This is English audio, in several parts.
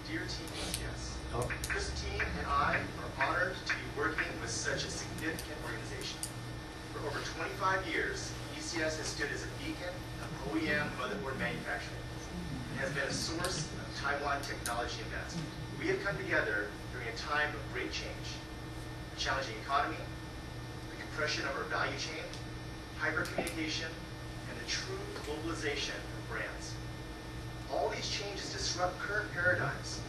Dear Team ECS, Christine and I are honored to be working with such a significant organization. For over 25 years, ECS has stood as a beacon of OEM motherboard manufacturing and has been a source of Taiwan technology advancement. We have come together during a time of great change, a challenging economy, the compression of our value chain, hyper-communication, and the true globalization of brands. All these changes disrupt current paradigms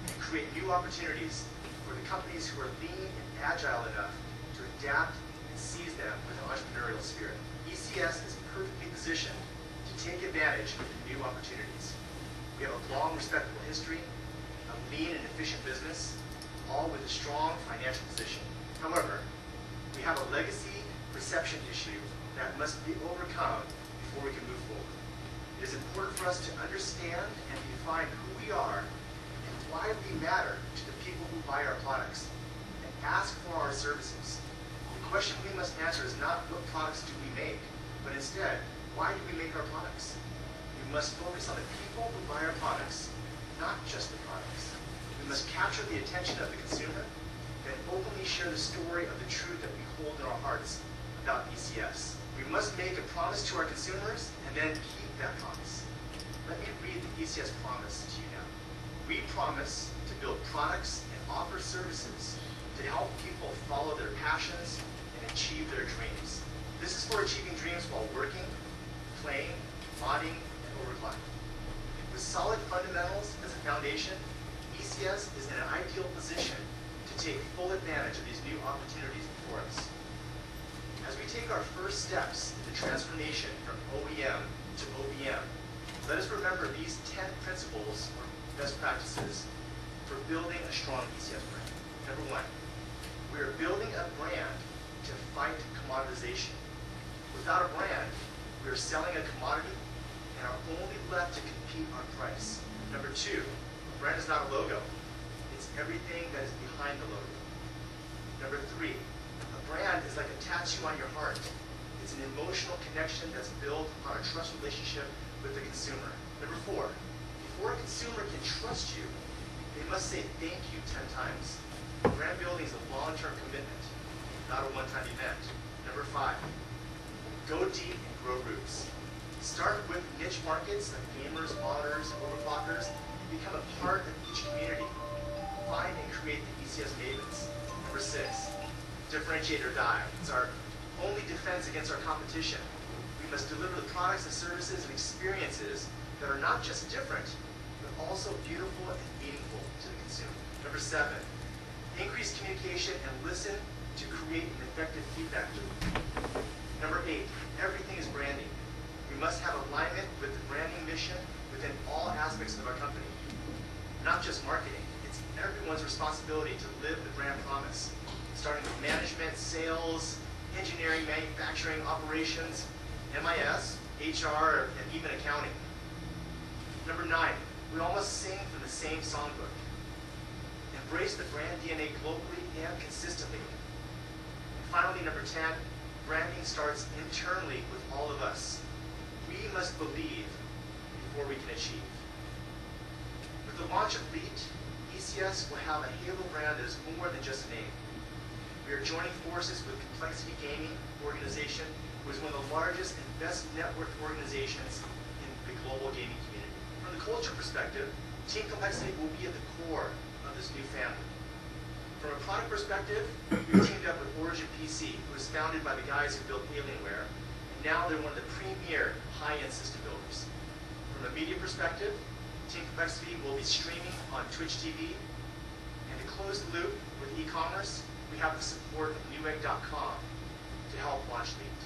and create new opportunities for the companies who are lean and agile enough to adapt and seize them with an entrepreneurial spirit. ECS is perfectly positioned to take advantage of the new opportunities. We have a long, respectable history, a lean and efficient business, all with a strong financial position. However, we have a legacy perception issue that must be overcome before we can move forward. It is important for us to understand and define who we are and why we matter to the people who buy our products and ask for our services. The question we must answer is not what products do we make, but instead, why do we make our products? We must focus on the people who buy our products, not just the products. We must capture the attention of the consumer and openly share the story of the truth that we hold in our hearts about ECS. We must make a promise to our consumers and then keep that promise. Let me read the ECS promise to you now. We promise to build products and offer services to help people follow their passions and achieve their dreams. This is for achieving dreams while working, playing, modding, and overclocking. With solid fundamentals as a foundation, ECS is in an ideal position to take full advantage of these new opportunities before us. As we take our first steps in the transformation from OEM to OBM, let us remember these 10 principles or best practices for building a strong ECS brand. Number 1, we are building a brand to fight commoditization. Without a brand, we are selling a commodity and are only left to compete on price. Number 2, a brand is not a logo. It's everything that is behind the logo. Number 3, a brand is like a tattoo on your heart. It's an emotional connection that's built on a trust relationship with the consumer. Number 4, before a consumer can trust you, they must say thank you 10 times. Brand building is a long-term commitment, not a one-time event. Number 5, go deep and grow roots. Start with niche markets like gamers, modders, overclockers, and become a part of each community. Find and create the ECS mavens. Number 6, differentiate or die. It's our only defense against our competition. We must deliver the products and services and experiences that are not just different, but also beautiful and meaningful to the consumer. Number 7, increase communication and listen to create an effective feedback loop. Number 8, everything is branding. We must have alignment with the branding mission within all aspects of our company. Not just marketing, it's everyone's responsibility to live the brand promise, starting with management, sales, engineering, manufacturing, operations, MIS, HR, and even accounting. Number 9, we all must sing from the same songbook. Embrace the brand DNA globally and consistently. And finally, number 10, branding starts internally with all of us. We must believe before we can achieve. With the launch of leet, ECS will have a halo brand that is more than just a name. We are joining forces with Complexity Gaming organization, who is one of the largest and best networked organizations in the global gaming community. From the culture perspective, Team Complexity will be at the core of this new family. From a product perspective, we teamed up with Origin PC, who was founded by the guys who built Alienware, and now they're one of the premier high-end system builders. From a media perspective, Team Complexity will be streaming on Twitch TV, and to close the loop with e-commerce, we have the support of Newegg.com to help launch leet.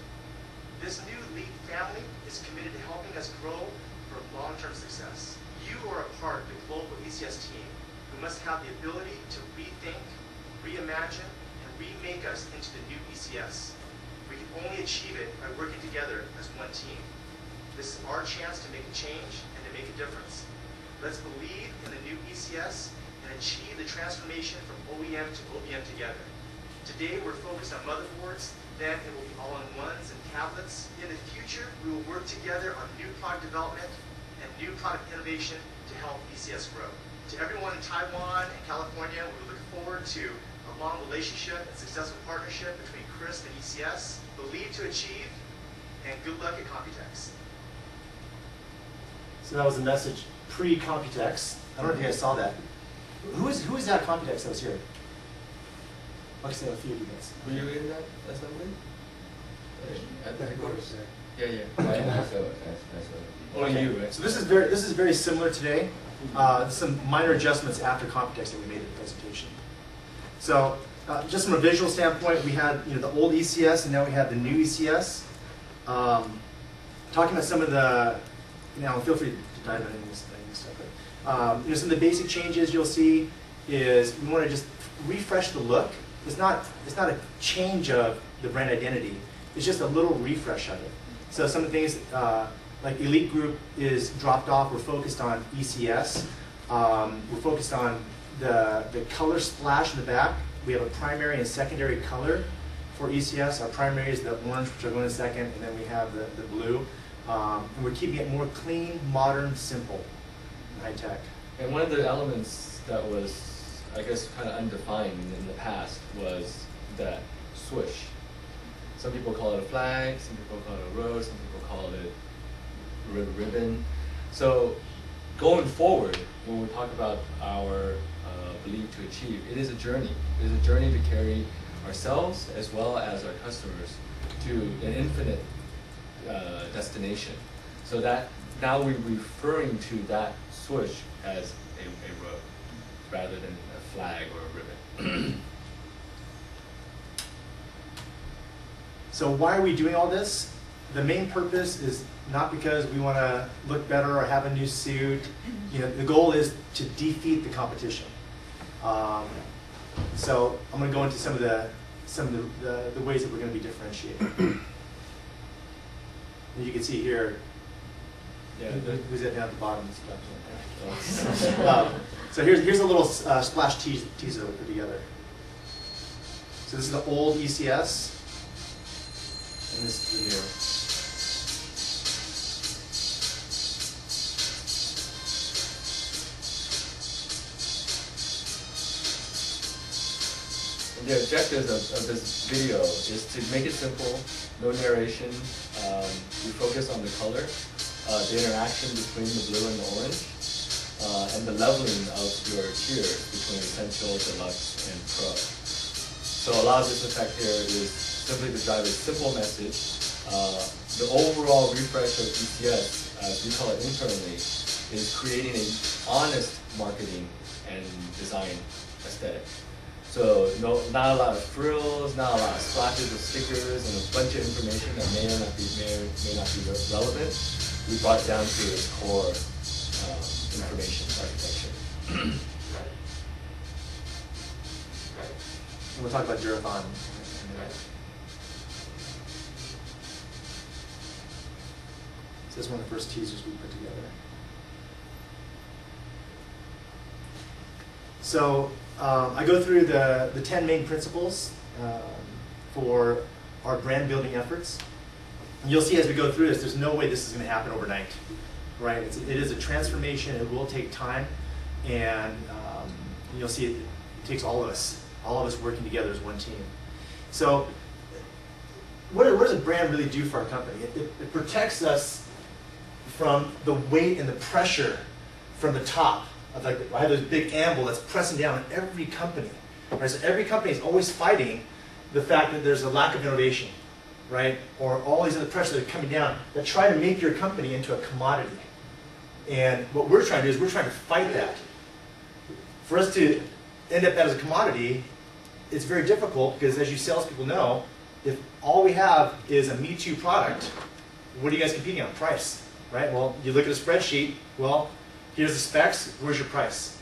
This new leet family is committed to helping us grow for long-term success. You are a part of the global ECS team who must have the ability to rethink, reimagine, and remake us into the new ECS. We can only achieve it by working together as one team. This is our chance to make a change and to make a difference. Let's believe in the new ECS and achieve the transformation from OEM to OBM together. Today we're focused on motherboards, then it will be all-in-ones and tablets. In the future, we will work together on new product development and new product innovation to help ECS grow. To everyone in Taiwan and California, we look forward to a long relationship and successful partnership between CRISP and ECS, the lead to achieve, and good luck at Computex. So that was the message pre-Computex. I don't know if you guys saw that. Who is that Computex that was here? I'll say a few of you guys. Were you in that assembly? At the headquarters? Yeah, yeah. Only you, right? So this is very similar today. Some minor adjustments after Computex that we made in the presentation. So just from a visual standpoint, we had the old ECS and now we have the new ECS. Talking about some of the, feel free to dive into any of this stuff. But, some of the basic changes you'll see is we want to just refresh the look. It's not a change of the brand identity. It's just a little refresh of it. So some of the things like Elite Group is dropped off. We're focused on ECS. We're focused on the color splash in the back. We have a primary and secondary color for ECS. Our primary is the orange, which I'll go in a second, and then we have the blue. And we're keeping it more clean, modern, simple, and high tech. And one of the elements that was, I guess, kind of undefined in the past was that swoosh. Some people call it a flag, some people call it a rose, some people call it ribbon. So going forward, when we talk about our belief to achieve, it is a journey. It is a journey to carry ourselves as well as our customers to an infinite destination. So that now we're referring to that swoosh as a road rather than a flag or a ribbon. So why are we doing all this? The main purpose is not because we want to look better or have a new suit. The goal is to defeat the competition. So I'm going to go into some of the ways that we're going to be differentiated. And you can see here, who's that down at the bottom? So here's a little splash teaser that we put together. So this is the old ECS. And this is the new. And the objective of this video is to make it simple, no narration. We focus on the color, the interaction between the blue and the orange, and the leveling of your tiers between Essential, Deluxe, and Pro. So a lot of this effect here is simply to drive a simple message. The overall refresh of ECS, as we call it internally, is creating an honest marketing and design aesthetic. So not a lot of frills, not a lot of splashes of stickers, and a bunch of information that may not be relevant. We brought it down to its core information architecture. And we'll talk about Durathon in a minute. So this is one of the first teasers we put together. So I go through the 10 main principles for our brand building efforts. And you'll see as we go through this, there's no way this is going to happen overnight, right? It is a transformation. It will take time, and you'll see it takes all of us working together as one team. So what does a brand really do for our company? It protects us from the weight and the pressure from the top. I have this big anvil that's pressing down on every company. Right? So every company is always fighting the fact that there's a lack of innovation, right? Or all these other pressures that are coming down that try to make your company into a commodity. And what we're trying to do is we're trying to fight that. For us to end up as a commodity, it's very difficult because, as you salespeople know, if all we have is a Me Too product, what are you guys competing on? Price, right? Well, you look at a spreadsheet, well, here's the specs, where's your price?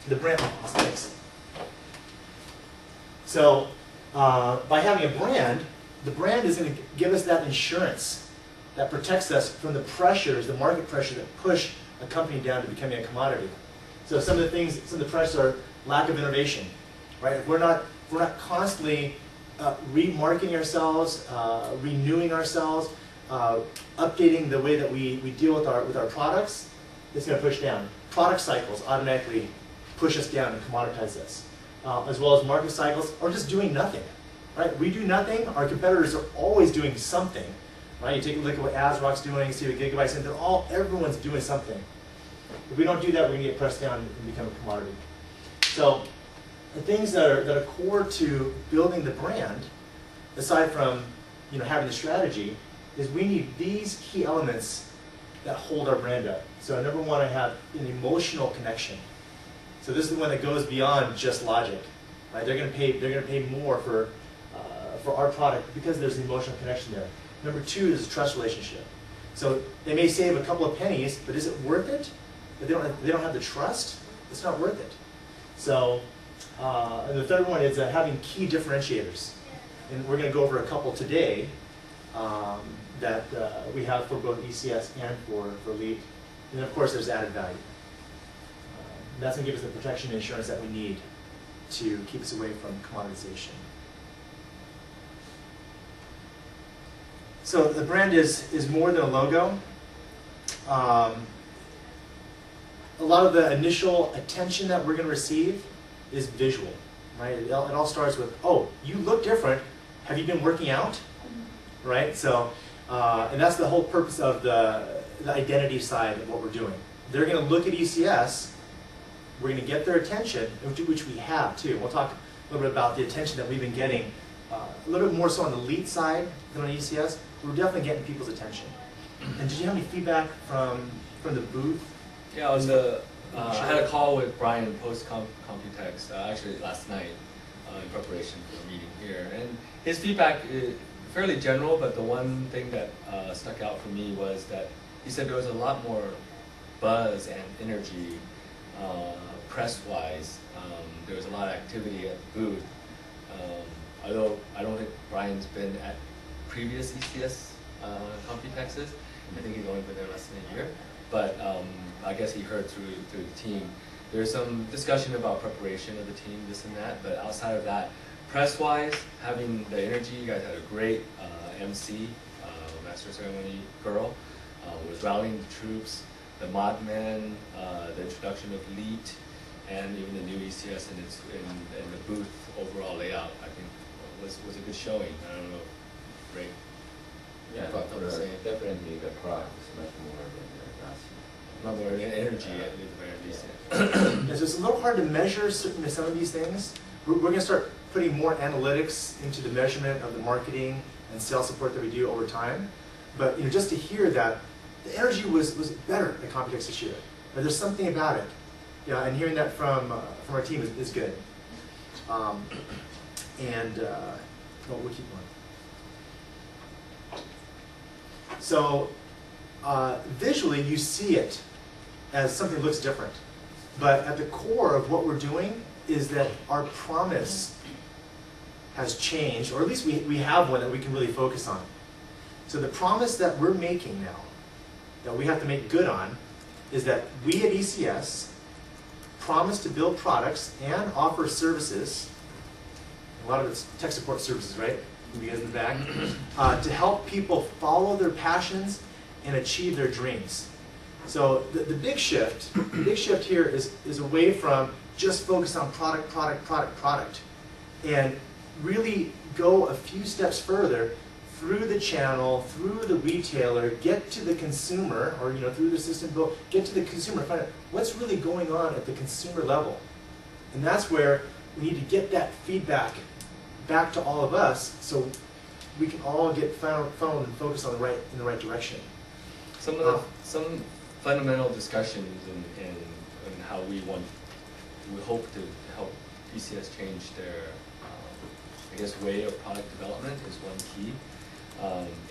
The brand specs. So by having a brand, the brand is going to give us that insurance that protects us from the pressures, the market pressure that push a company down to becoming a commodity. So some of the pressures are lack of innovation, right? If we're not constantly remarketing ourselves, renewing ourselves, updating the way that we deal with our products, it's going to push down. product cycles automatically push us down and commoditize us, as well as market cycles, or just doing nothing. Right? We do nothing. Our competitors are always doing something. Right? You take a look at what ASRock's doing, you see what Gigabyte's doing. Everyone's doing something. If we don't do that, we're going to get pressed down and become a commodity. So the things that are core to building the brand, aside from having the strategy, is we need these key elements that hold our brand up. So number one, I have an emotional connection. So this is the one that goes beyond just logic. Right? They're going to pay more for our product because there's an emotional connection there. Number two is a trust relationship. So they may save a couple of pennies, but is it worth it? If they don't have the trust, it's not worth it. So, and the third one is having key differentiators. And we're going to go over a couple today that we have for both ECS and for leet. And then of course there's added value. That's going to give us the protection and insurance that we need to keep us away from commoditization. So the brand is more than a logo. A lot of the initial attention that we're going to receive is visual, right? It all starts with, oh, you look different. Have you been working out? Right? So, and that's the whole purpose of the identity side of what we're doing. They're going to look at ECS. We're going to get their attention, which we have too. We'll talk a little bit about the attention that we've been getting, a little bit more so on the leet side than on ECS. We're definitely getting people's attention. And did you have any feedback from the booth? Yeah, I had a call with Brian post Computex actually last night in preparation for the meeting here, and his feedback is fairly general. But the one thing that stuck out for me was that he said there was a lot more buzz and energy press-wise. There was a lot of activity at the booth. Although I don't think Brian's been at previous ECS Computexes. I think he's only been there less than a year. But I guess he heard through the team. There's some discussion about preparation of the team, this and that. But outside of that, press-wise, having the energy, you guys had a great MC, Master Ceremony girl, was rallying the troops, the Modman, the introduction of leet, and even the new ECS and the booth overall layout, I think was a good showing. I don't know, great. Yeah, definitely the crowd is much more than last year. Not more energy at the very least. Yeah, so it's a little hard to measure some of these things. We're going to start putting more analytics into the measurement of the marketing and sales support that we do over time. But just to hear that the energy was better at Computex this year. There's something about it. Yeah, and hearing that from our team is good. We'll keep going. So visually, you see it as something that looks different. But at the core of what we're doing is that our promise has changed, or at least we have one that we can really focus on. So the promise that we're making now, that we have to make good on, is that we at ECS promise to build products and offer services, a lot of it's tech support services, right? You guys in the back, to help people follow their passions and achieve their dreams. So the big shift here is away from just focus on product, and really go a few steps further through the channel, through the retailer, get to the consumer, or through the system build, get to the consumer, find out what's really going on at the consumer level. And that's where we need to get that feedback back to all of us, so we can all get funneled and focused on in the right direction. Some fundamental discussions in how we hope to help ECS change their way of product development is one key.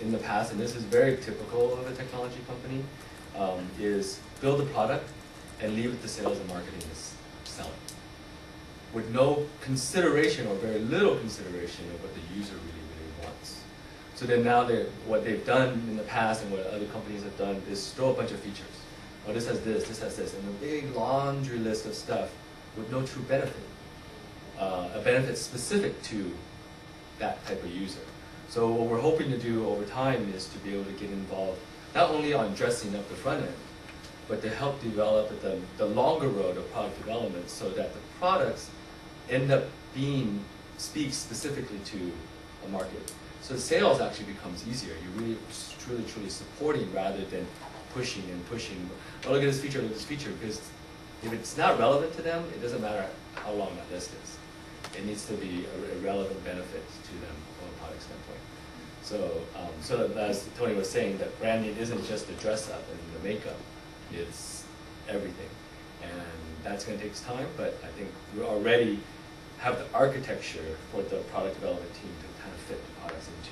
In the past, and this is very typical of a technology company, is build a product and leave it to sales and marketing to sell it, with no consideration or very little consideration of what the user really wants. So then now what they've done in the past and what other companies have done is throw a bunch of features. Oh, this has this has this, and a big laundry list of stuff with no true benefit. A benefit specific to that type of user. So what we're hoping to do over time is to be able to get involved not only on dressing up the front end, but to help develop the longer road of product development so that the products end up speak specifically to a market. So sales actually becomes easier. You're really truly supporting rather than pushing and pushing. Oh, look at this feature, look at this feature, because if it's not relevant to them, it doesn't matter how long that list is. It needs to be a relevant benefit to them from a product standpoint. So as Tony was saying, that branding isn't just the dress up and the makeup, it's everything. And that's going to take time, but I think we already have the architecture for the product development team to kind of fit the products into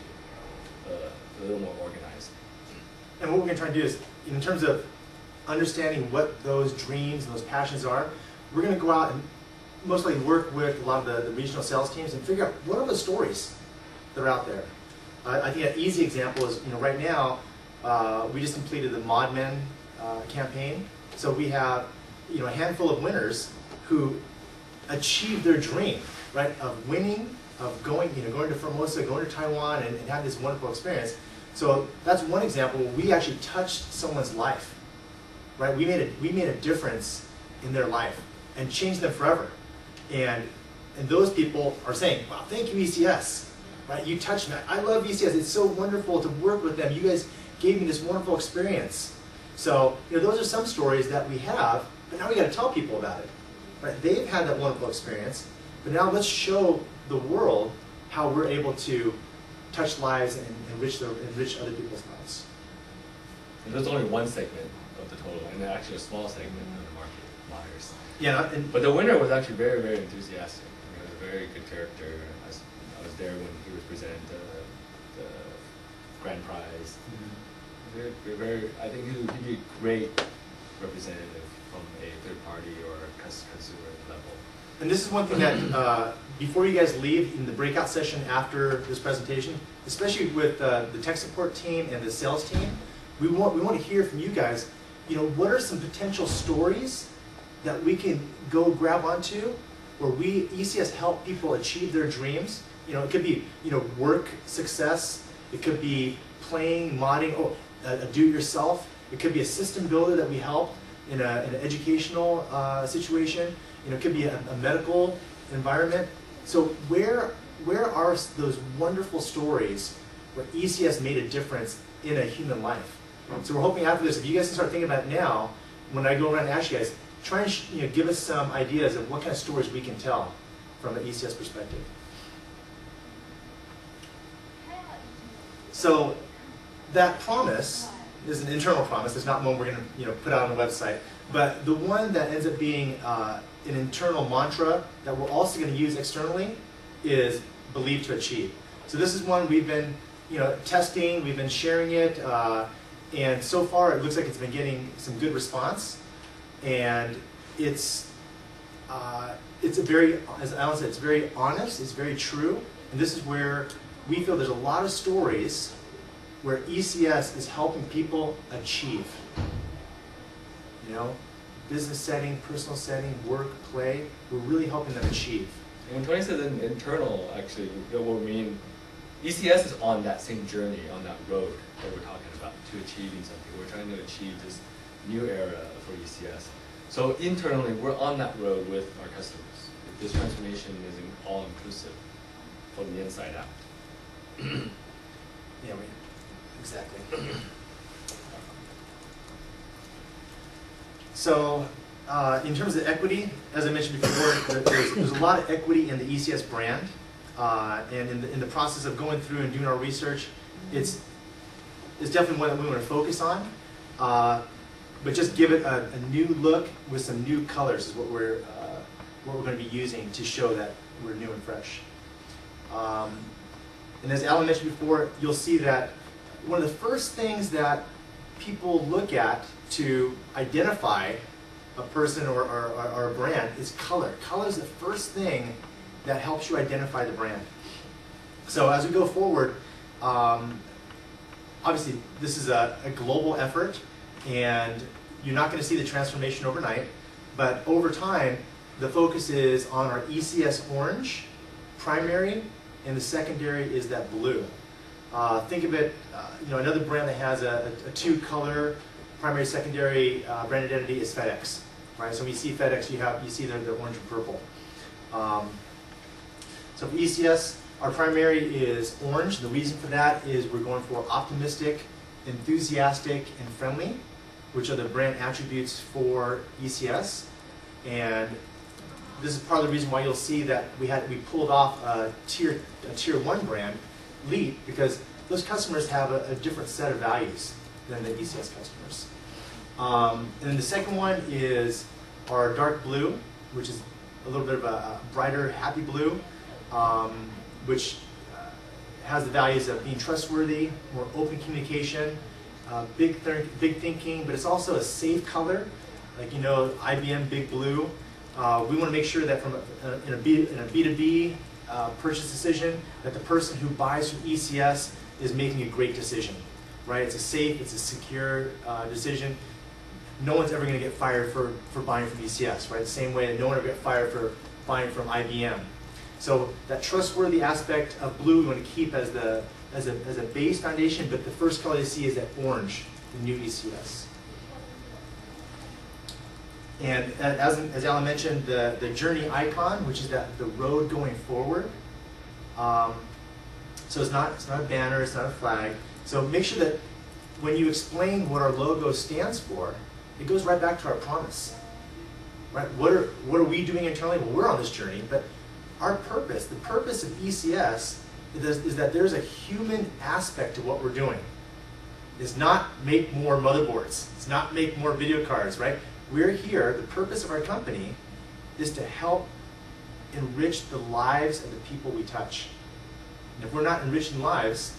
a little more organized. And what we're going to try to do is, in terms of understanding what those dreams and those passions are, we're going to go out and mostly work with a lot of the regional sales teams and figure out what are the stories that are out there. I think an easy example is, right now, we just completed the Mod Men campaign. So we have, a handful of winners who achieved their dream, right, of winning, of going to Formosa, going to Taiwan, and having this wonderful experience. So that's one example where we actually touched someone's life, right? We made a difference in their life and changed them forever. And those people are saying, wow, thank you, ECS. Right? You touched me. I love ECS. It's so wonderful to work with them. You guys gave me this wonderful experience. So, those are some stories that we have, but now we got to tell people about it. Right? They've had that wonderful experience, but now let's show the world how we're able to touch lives and enrich other people's lives. And there's only one segment of the total, and actually a small segment of the market buyers. Yeah, but the winner was actually very, very enthusiastic. He was a very good character. I was there when he was presenting the grand prize. Mm-hmm. I think he would be a great representative from a third party or consumer level. And this is one thing that, before you guys leave in the breakout session after this presentation, especially with the tech support team and the sales team, we want to hear from you guys, what are some potential stories that we can go grab onto where ECS help people achieve their dreams. It could be, work success. It could be playing, modding, do-it-yourself. It could be a system builder that we helped in an educational situation. It could be a medical environment. So where are those wonderful stories where ECS made a difference in a human life? So we're hoping after this, if you guys can start thinking about it now, when I go around and ask you guys, try and give us some ideas of what kind of stories we can tell from an ECS perspective. So that promise is an internal promise. It's not one we're going to put out on the website. But the one that ends up being an internal mantra that we're also going to use externally is believe to achieve. So this is one we've been testing, we've been sharing it, and so far it looks like it's been getting some good response. And it's a very, as Alan said, it's very honest, it's very true, and this is where we feel there's a lot of stories where ECS is helping people achieve. Business setting, personal setting, work, play, we're really helping them achieve. And when Tony says internal, actually, what we mean, ECS is on that same journey, on that road that we're talking about, to achieving something. We're trying to achieve this new era for ECS. So internally, we're on that road with our customers. This transformation is all-inclusive from the inside out. Yeah, exactly. So in terms of equity, as I mentioned before, there's a lot of equity in the ECS brand. And in the process of going through and doing our research, it's definitely one that we want to focus on. But just give it a new look with some new colors is what we're going to be using to show that we're new and fresh. And as Alan mentioned before, you'll see that one of the first things that people look at to identify a person or a brand is color. Color is the first thing that helps you identify the brand. So as we go forward, obviously this is a global effort, and you're not going to see the transformation overnight, but over time the focus is on our ECS orange primary, and the secondary is that blue. Think of it, another brand that has a two-color primary, secondary brand identity is FedEx, right? So when you see FedEx, you see the orange and purple. So for ECS, our primary is orange. The reason for that is we're going for optimistic, enthusiastic, and friendly, which are the brand attributes for ECS. And this is part of the reason why you'll see that we pulled off a tier 1 brand, Leet, because those customers have a different set of values than the ECS customers. And then the second one is our dark blue, which is a little bit of a brighter, happy blue, which has the values of being trustworthy, more open communication, big thinking, but it's also a safe color. Like, you know, IBM Big Blue. We want to make sure that in a B2B purchase decision, that the person who buys from ECS is making a great decision, right? It's a safe, it's a secure decision. No one's ever going to get fired for buying from ECS, right? The same way that no one ever get fired for buying from IBM. So that trustworthy aspect of blue we want to keep as a base foundation, but the first color you see is that orange, the new ECS. And as Alan mentioned, the journey icon, which is the road going forward. So it's not a banner, it's not a flag. So make sure that when you explain what our logo stands for, it goes right back to our promise. Right? What are we doing internally? Well, we're on this journey, but our purpose, the purpose of ECS, is that there's a human aspect to what we're doing. It's not make more motherboards. It's not make more video cards, right? We're here, the purpose of our company is to help enrich the lives of the people we touch. And if we're not enriching lives,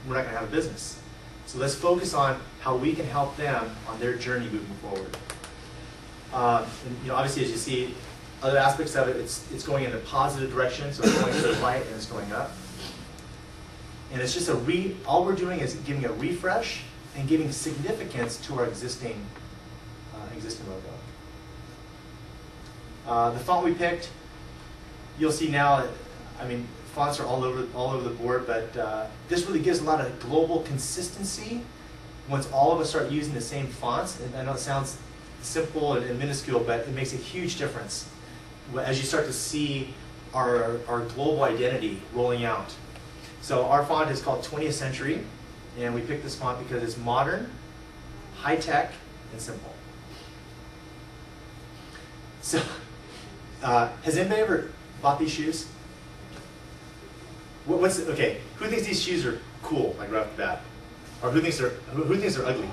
we're not going to have a business. So let's focus on how we can help them on their journey moving forward. And, you know, obviously, as you see, other aspects of it, it's going in a positive direction, so it's going to the right and it's going up. And it's just all we're doing is giving a refresh and giving significance to our existing logo. The font we picked, you'll see now, I mean, fonts are all over the board, but this really gives a lot of global consistency once all of us start using the same fonts. And I know it sounds simple and minuscule, but it makes a huge difference as you start to see our global identity rolling out. So our font is called 20th Century, and we picked this font because it's modern, high-tech, and simple. So, has anybody ever bought these shoes? Okay, who thinks these shoes are cool, like right off the bat? Or who thinks they're ugly?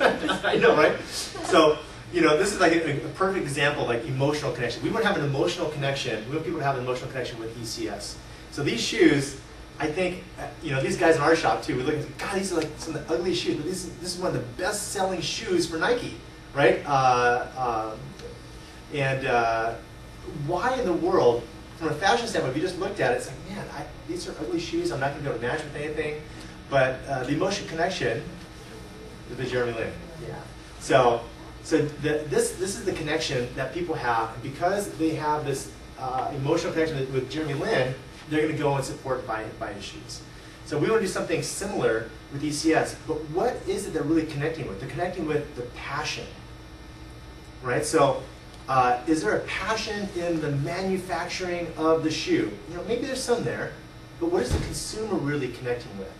I know, right? So, you know, this is like a perfect example of like emotional connection. We want to have an emotional connection. We want people to have an emotional connection with ECS. So these shoes, I think, you know, these guys in our shop too, we look and say, God, these are like some of the ugliest shoes, but this is one of the best-selling shoes for Nike, right? Why in the world, from a fashion standpoint, if you just looked at it, it's like, man, these are ugly shoes. I'm not going to be able to match with anything. But the emotional connection is with Jeremy Lin. Yeah. So this is the connection that people have, and because they have this emotional connection with Jeremy Lin, they're going to go and support buy his shoes. So we want to do something similar with ECS, but what is it they're really connecting with? They're connecting with the passion, right? So is there a passion in the manufacturing of the shoe? You know, maybe there's some there, but what is the consumer really connecting with?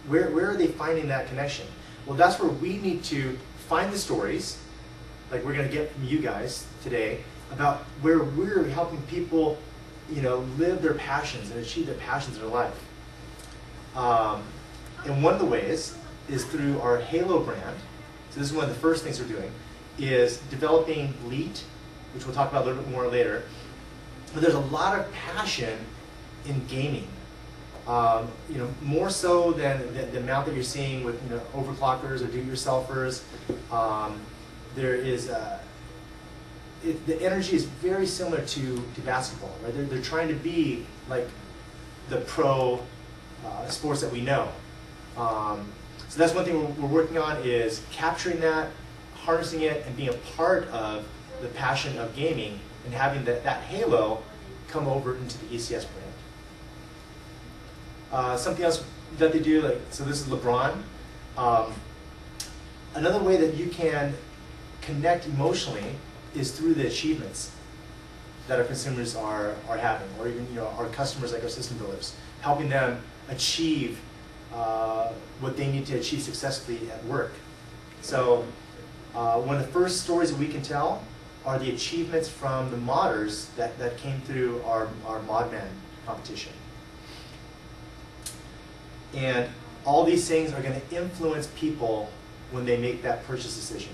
Where are they finding that connection? Well, that's where we need to find the stories, like we're going to get from you guys today, about where we're helping people, you know, live their passions and achieve their passions in their life. And one of the ways is through our Halo brand. So this is one of the first things we're doing, is developing leet, which we'll talk about a little bit more later. But there's a lot of passion in gaming. You know, more so than the amount that you're seeing with, you know, overclockers or do-it-yourselfers. There is the energy is very similar to basketball, right? They're trying to be like the pro sports that we know. So that's one thing we're working on, is capturing that, harnessing it, and being a part of the passion of gaming, and having that halo come over into the ECS brand. Something else that they do, like, so this is LeBron. Another way that you can connect emotionally is through the achievements that our consumers are having, or even our customers, like our system builders, helping them achieve what they need to achieve successfully at work. So one of the first stories that we can tell are the achievements from the modders that came through our ModMan competition. And all these things are going to influence people when they make that purchase decision.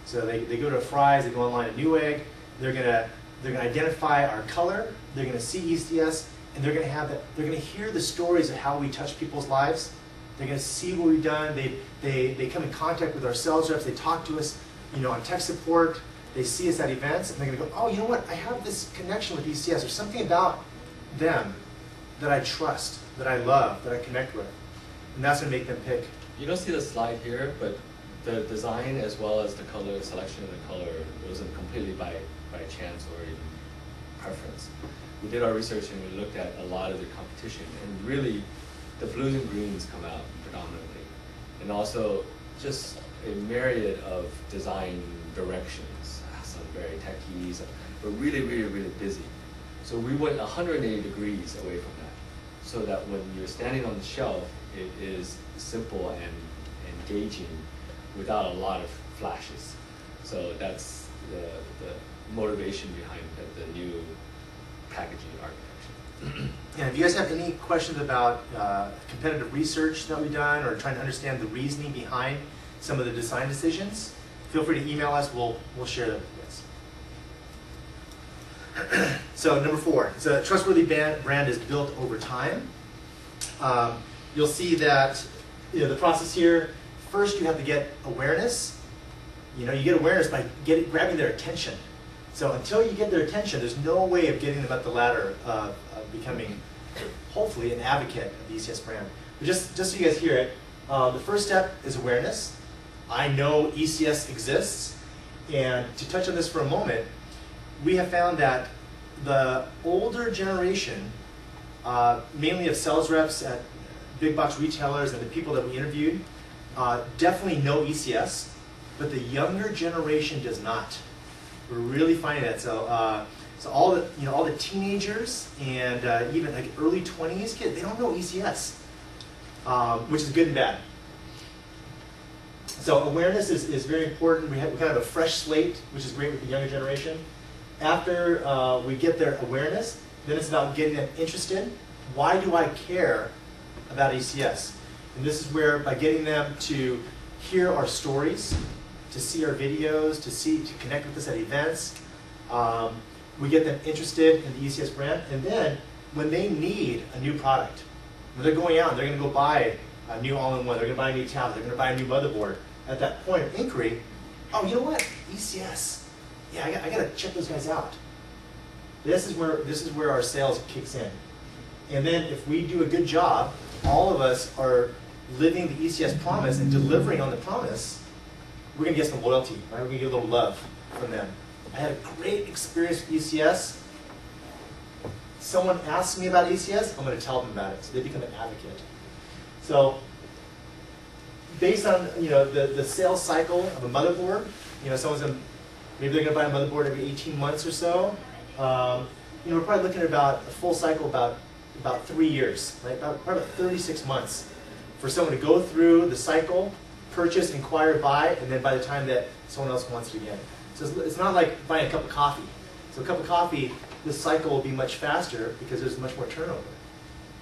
So they go to Fry's, they go online to Newegg, they're gonna identify our color, they're gonna see ECS, and they're gonna hear the stories of how we touch people's lives. They're gonna see what we've done. They come in contact with our sales reps. They talk to us, on tech support. They see us at events, and they're gonna go, oh, you know what? I have this connection with ECS. There's something about them that I trust, that I love, that I connect with, and that's gonna make them pick. You don't see the slide here, but the design as well as the color, selection of the color wasn't completely by chance or even preference. We did our research and we looked at a lot of the competition, and really the blues and greens come out predominantly. And also just a myriad of design directions, some very techy, but really, really, really busy. So we went 180 degrees away from that, so that when you're standing on the shelf, it is simple and engaging without a lot of flashes. So that's the motivation behind the new packaging architecture. And if you guys have any questions about competitive research that we've done, or trying to understand the reasoning behind some of the design decisions, feel free to email us. We'll share that with you guys. So number 4, it's a trustworthy brand is built over time. You'll see that the process here. First, you have to get awareness. You get awareness by grabbing their attention. So until you get their attention, there's no way of getting them up the ladder of becoming, hopefully, an advocate of the ECS brand. But just so you guys hear it, the first step is awareness. I know ECS exists. And to touch on this for a moment, we have found that the older generation, mainly of sales reps at big box retailers and the people that we interviewed, definitely know ECS, but the younger generation does not. We're really finding that. So all the teenagers and even like early 20s kids, they don't know ECS, which is good and bad. So awareness is very important. We kind of have a fresh slate, which is great with the younger generation. After we get their awareness, then it's about getting them interested. Why do I care about ECS? And this is where, by getting them to hear our stories, to see our videos, to connect with us at events, we get them interested in the ECS brand. And then, when they need a new product, when they're going out and they're going to go buy a new all-in-one, they're going to buy a new tablet, they're going to buy a new motherboard, at that point of inquiry, oh, you know what? ECS. Yeah, I got to check those guys out. This is where our sales kicks in. And then, if we do a good job, all of us are living the ECS promise and delivering on the promise, we're going to get some loyalty, right? We're going to get a little love from them. I had a great experience with ECS. Someone asks me about ECS, I'm going to tell them about it, so they become an advocate. So, based on the sales cycle of a motherboard, maybe they're going to buy a motherboard every 18 months or so. We're probably looking at about a full cycle about 3 years, right? Probably about 36 months for someone to go through the cycle, purchase, inquire, buy, and then by the time that someone else wants it again. So it's not like buying a cup of coffee. So a cup of coffee, this cycle will be much faster because there's much more turnover.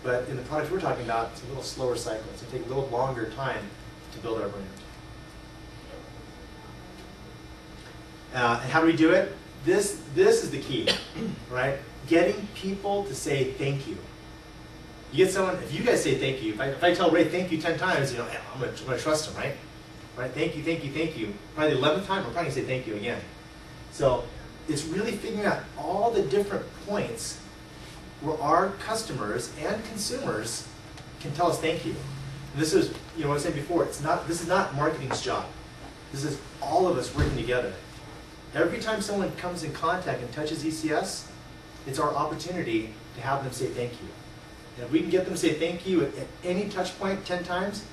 But in the products we're talking about, it's a little slower cycle. It's going to take a little longer time to build our brand. And how do we do it? This is the key, right? Getting people to say thank you. You get someone, if you guys say thank you, if I tell Ray thank you 10 times, I'm going to trust him, right? Right? Thank you, thank you, thank you. Probably the 11th time, I'm probably going to say thank you again. So it's really figuring out all the different points where our customers and consumers can tell us thank you. And this is, what I was saying before, this is not marketing's job. This is all of us working together. Every time someone comes in contact and touches ECS, it's our opportunity to have them say thank you. And if we can get them to say thank you at any touch point 10 times,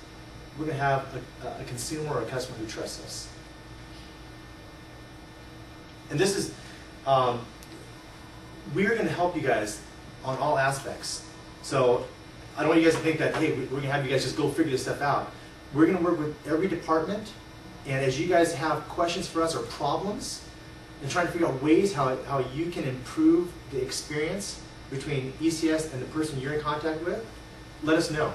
we're going to have a consumer or a customer who trusts us. And this is, we're going to help you guys on all aspects. So I don't want you guys to think that, hey, we're going to have you guys just go figure this stuff out. We're going to work with every department, and as you guys have questions for us or problems, and trying to figure out ways how you can improve the experience between ECS and the person you're in contact with, let us know.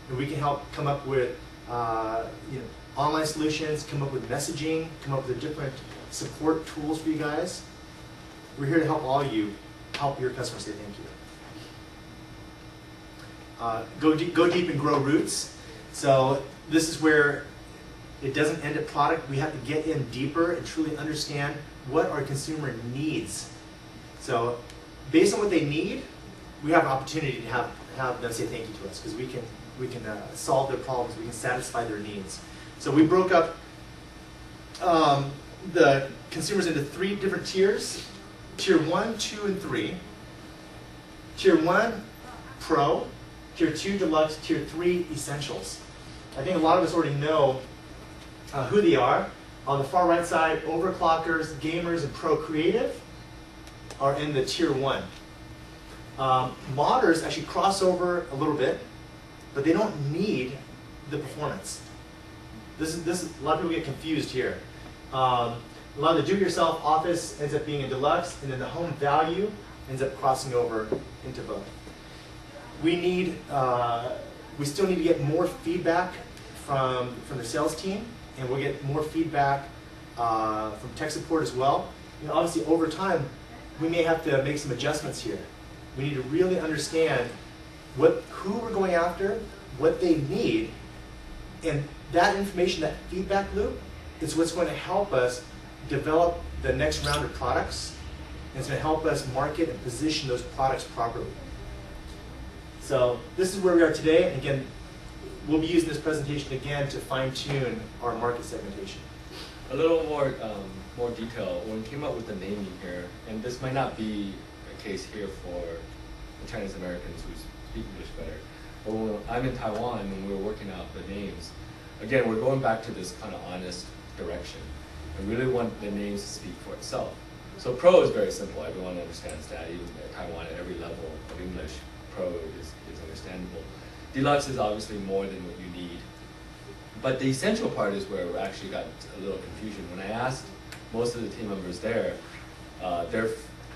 And we can help come up with online solutions, come up with messaging, come up with different support tools for you guys. We're here to help all of you help your customers say thank you. Go deep and grow roots. So this is where it doesn't end at product. We have to get in deeper and truly understand what our consumer needs. So based on what they need, we have an opportunity to have them say thank you to us, because we can solve their problems, we can satisfy their needs. So we broke up the consumers into 3 different tiers: tier 1, 2, and 3. Tier 1, Pro. Tier 2, Deluxe. Tier 3, Essentials. I think a lot of us already know who they are. On the far right side, overclockers, gamers, and pro creative are in the tier 1. Modders actually cross over a little bit, but they don't need the performance. This is a lot of people get confused here. A lot of the do-it-yourself office ends up being a deluxe, and then the home value ends up crossing over into both. We still need to get more feedback from the sales team, and we'll get more feedback from tech support as well. Obviously, over time, we may have to make some adjustments here. We need to really understand who we're going after, what they need, and that information, that feedback loop, is what's going to help us develop the next round of products, and it's going to help us market and position those products properly. So this is where we are today, and again, we'll be using this presentation again to fine-tune our market segmentation. A little more detail. When we came up with the naming here, and this might not be a case here for the Chinese Americans who speak English better, but when I'm in Taiwan and we were working out the names, again, we're going back to this kind of honest direction. I really want the names to speak for itself. So Pro is very simple. Everyone understands that. Even at Taiwan, at every level of English, Pro is understandable. Deluxe is obviously more than what you need. But the essential part is where we actually got a little confusion. When I asked most of the team members there,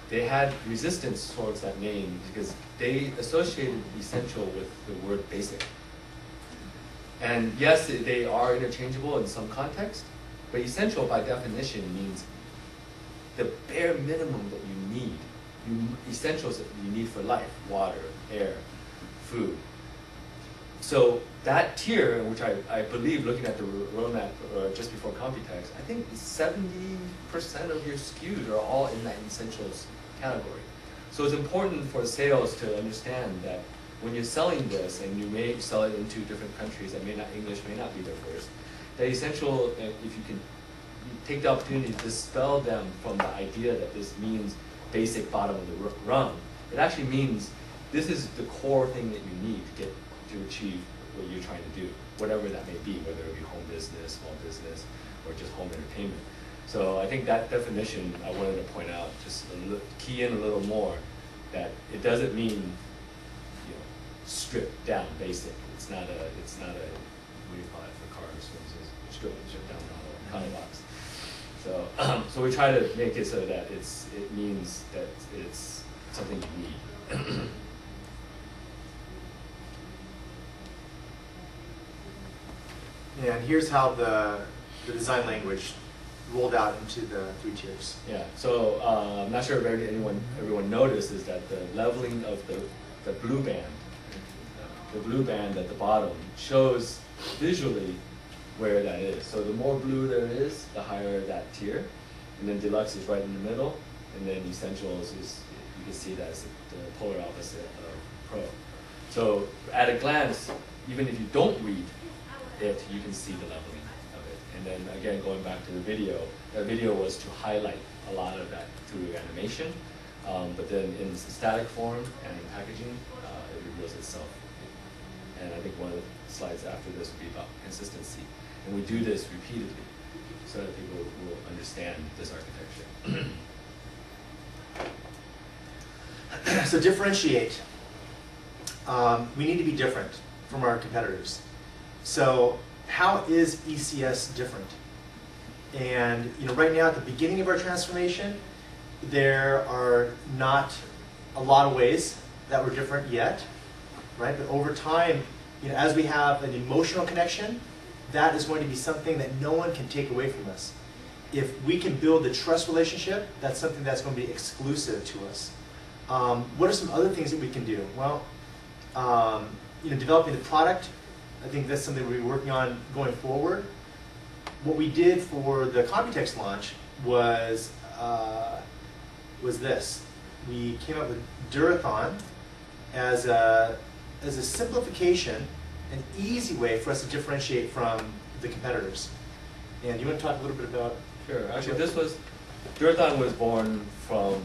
they had resistance towards that name because they associated essential with the word basic. And yes, they are interchangeable in some context, but essential by definition means the bare minimum that you need. Essentials that you need for life: water, air, food. So that tier, which I believe, looking at the roadmap just before Computex, I think 70% of your SKUs are all in that essentials category. So it's important for sales to understand that when you're selling this, and you may sell it into different countries that English may not be their first, the essential, if you can take the opportunity to dispel them from the idea that this means basic bottom of the rung, it actually means this is the core thing that you need to achieve what you're trying to do, whatever that may be, whether it be home business, small business, or just home entertainment. So I think that definition I wanted to point out, just key in a little more, that it doesn't mean stripped down basic. It's not a what do you call it for cars? Stripped down the kind of box. So we try to make it so that it means that it's something you need. And here's how the design language rolled out into the 3 tiers. Yeah, so I'm not sure if everyone notices that the leveling of the blue band at the bottom shows visually where that is. So the more blue there is, the higher that tier. And then Deluxe is right in the middle, and then Essentials is, you can see that's the polar opposite of Pro. So at a glance, even if you don't read it, you can see the leveling of it. And then again, going back to the video, that video was to highlight a lot of that through animation, but then in static form and in packaging, it reveals itself. And I think one of the slides after this will be about consistency. And we do this repeatedly so that people will understand this architecture. So differentiate. We need to be different from our competitors. So how is ECS different? And right now at the beginning of our transformation, there are not a lot of ways that we're different yet, right? But over time, as we have an emotional connection, that is going to be something that no one can take away from us. If we can build the trust relationship, that's something that's going to be exclusive to us. What are some other things that we can do? Well, developing the product, I think that's something we'll be working on going forward. What we did for the Computex launch was this. We came up with Durathon as a simplification, an easy way for us to differentiate from the competitors. And you want to talk a little bit about? Sure. Actually, Durathon was born from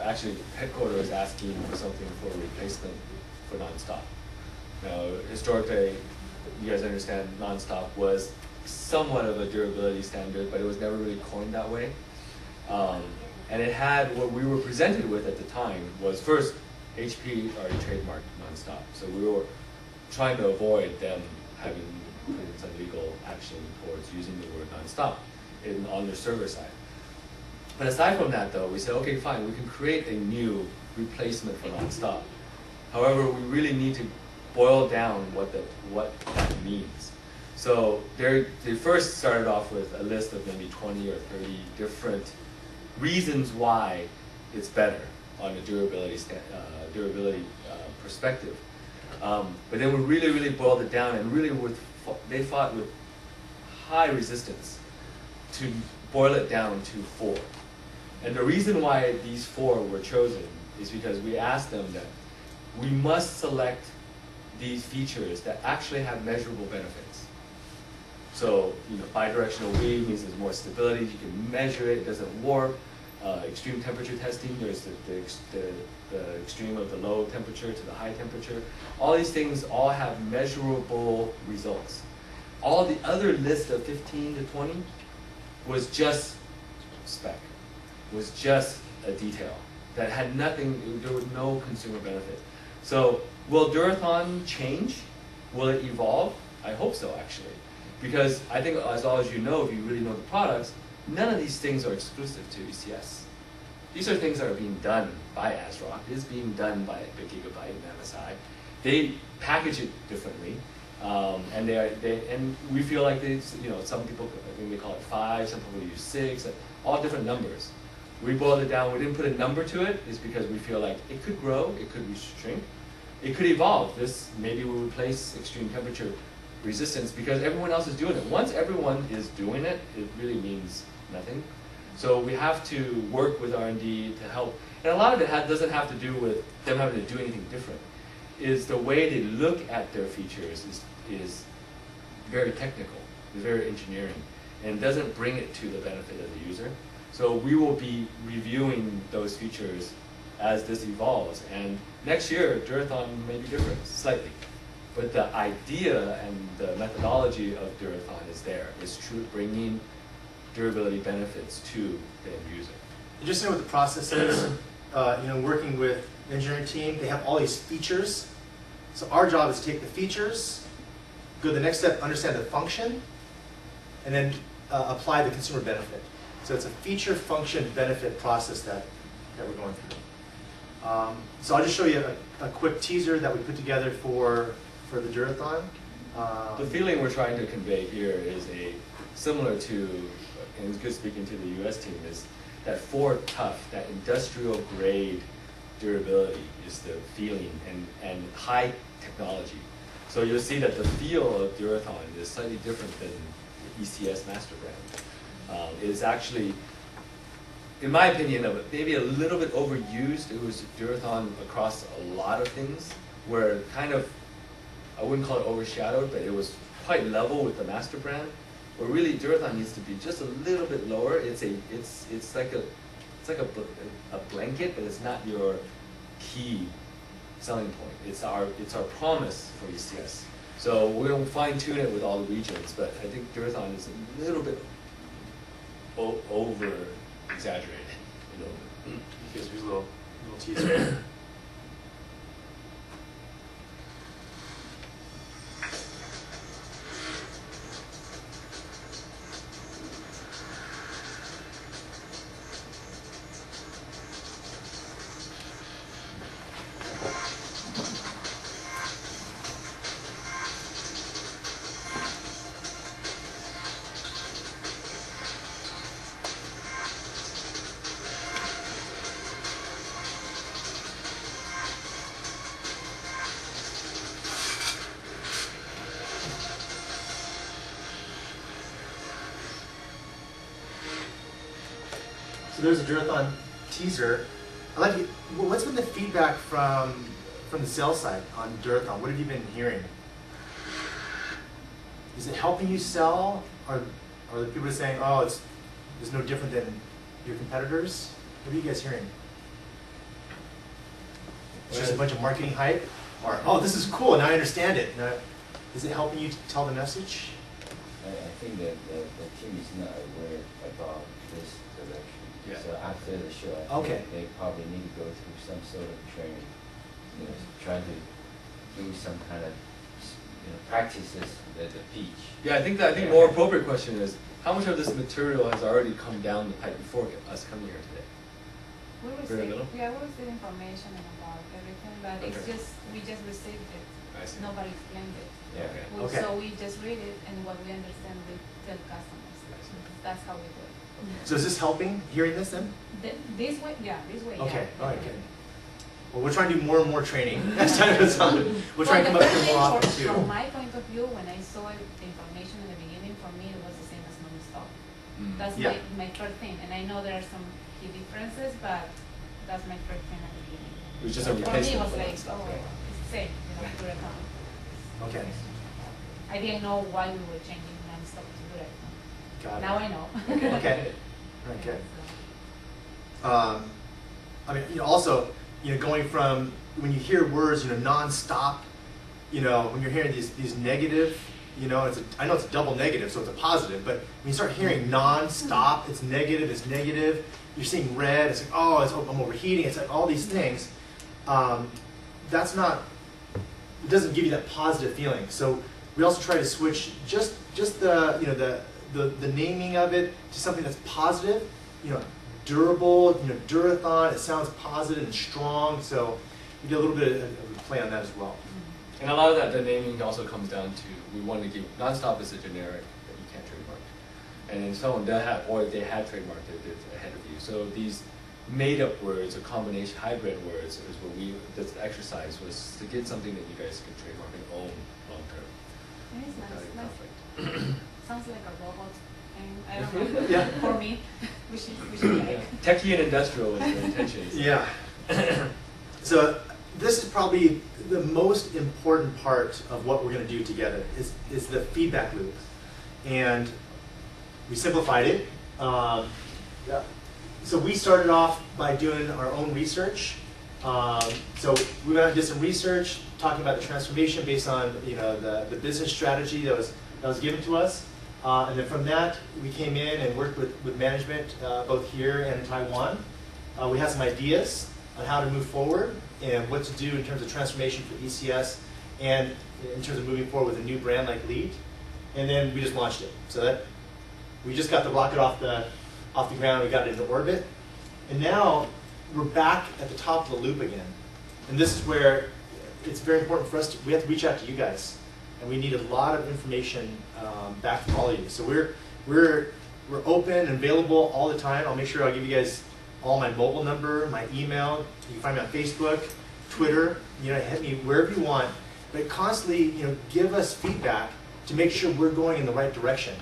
actually headquarters asking for something for a replacement for nonstop. Now, historically, you guys understand nonstop was somewhat of a durability standard, but it was never really coined that way. And it had, what we were presented with at the time was, first, HP already trademarked nonstop. So we were trying to avoid them having some legal action towards using the word nonstop on their server side. But aside from that though, we said, okay, fine, we can create a new replacement for nonstop. However, we really need to boil down what that means. So they first started off with a list of maybe 20 or 30 different reasons why it's better on a durability perspective. But then we really, really boiled it down, and really they fought with high resistance to boil it down to 4. And the reason why these 4 were chosen is because we asked them that we must select these features that actually have measurable benefits. So, bidirectional weave means there's more stability, you can measure it, it doesn't warp. Extreme temperature testing, there's the extreme of the low temperature to the high temperature. All these things all have measurable results. All the other list of 15 to 20 was just spec, was just a detail that had nothing, there was no consumer benefit. So will Durathon change? Will it evolve? I hope so, actually. Because I think as long as you know, if you really know the products, none of these things are exclusive to ECS. These are things that are being done by ASRock. It's being done by Big Gigabyte and MSI. They package it differently, and we feel like some people, I think they call it 5, some people use 6, all different numbers. We boiled it down. We didn't put a number to it, is because we feel like it could grow, it could shrink, it could evolve. This maybe will replace extreme temperature resistance because everyone else is doing it. Once everyone is doing it, it really means nothing. So we have to work with R&D to help. And a lot of it doesn't have to do with them having to do anything different. Is the way they look at their features is very technical, is very engineering, and doesn't bring it to the benefit of the user. So we will be reviewing those features as this evolves. And next year, Durathon may be different, slightly. But the idea and the methodology of Durathon is there. It's true, bringing durability benefits to the end user. And just know what the process is. Working with the engineering team, they have all these features. So our job is to take the features, go to the next step, understand the function, and then apply the consumer benefit. So it's a feature, function, benefit process that we're going through. So I'll just show you a quick teaser that we put together for the Durathon. The feeling we're trying to convey here is similar to, and it's good speaking to the US team, is that Ford tough, that industrial grade durability is the feeling and high technology. So you'll see that the feel of Durathon is slightly different than the ECS master brand. It is actually, in my opinion, maybe a little bit overused. It was Durathon across a lot of things, where kind of, I wouldn't call it overshadowed, but it was quite level with the master brand. Where really Durathon needs to be just a little bit lower. It's like a blanket, but it's not your key selling point. It's our promise for ECS. So we're going to fine tune it with all the regions, but I think Durathon is a little bit over exaggerated. You know. Here's a little teaser. So there's a Durathon teaser. What's been the feedback from the sales side on Durathon? What have you been hearing? Is it helping you sell? Are the people saying, oh, it's no different than your competitors? What are you guys hearing? It's just a bunch of marketing hype? Or, oh, this is cool, now I understand it. Now, is it helping you tell the message? I think that the team is not aware about this direction. Yeah. So after the show, I think they probably need to go through some sort of training, you know, trying to do some kind of, you know, practices the pitch. Yeah, I think more appropriate question is, how much of this material has already come down the pipe before us coming here today? We received information about everything, but it's just, we just received it. I see. Nobody explained it. Yeah. Okay. So we just read it, and what we understand, we tell customers. That's how we do it. So is this helping, hearing this then? This way, yeah, this way, yeah. Okay, all right, good. Well, we're trying to do more and more training. Next time it's on. We'll try to come up here more often too. From my point of view, when I saw the information in the beginning, for me it was the same as non-stop. That's my first thing, and I know there are some key differences, but that's my first thing at the beginning. It was just a For me, it replacement was for like, non-stop, oh, right? it's the same, you know, Durathon. Okay, I didn't know why we were changing non-stop to Durathon. got it. Now I know. Okay, all right, good. I mean, you know, also, you know, going from when you hear words, you know, non-stop, you know, when you're hearing these negative, you know, I know it's a double negative, so it's a positive, but when you start hearing non-stop, it's negative, you're seeing red, it's like, oh, I'm overheating, it's like all these things. That's not, it doesn't give you that positive feeling. So we also try to switch just the, you know, the naming of it to something that's positive, you know, durable, you know, Durathon, it sounds positive and strong, so we get a little bit of a play on that as well. And a lot of that, the naming also comes down to, we want to give, non-stop is a generic that you can't trademark. And then someone that had, or they had trademarked it ahead of you. So these made-up words, or combination hybrid words, is what this exercise was to get something that you guys can trademark and own long-term. It is without nice. any conflict. Sounds like a robot thing. I don't know. Yeah. For me, we should like. Techie and industrial is your intentions. Yeah. So this is probably the most important part of what we're going to do together is the feedback loop, and we simplified it. Yeah. So we started off by doing our own research. So we went out and did some research, talking about the transformation based on, you know, the business strategy that was given to us. And then from that, we came in and worked with management both here and in Taiwan. We had some ideas on how to move forward and what to do in terms of transformation for ECS and in terms of moving forward with a new brand like Leet. And then we just launched it. So that we just got the rocket off the ground, we got it into orbit. And now we're back at the top of the loop again. And this is where it's very important for us we have to reach out to you guys. And we need a lot of information back from all of you. So we're open and available all the time. I'll make sure I'll give you guys all my mobile number, my email. You can find me on Facebook, Twitter. You know, hit me wherever you want. But constantly, you know, give us feedback to make sure we're going in the right direction.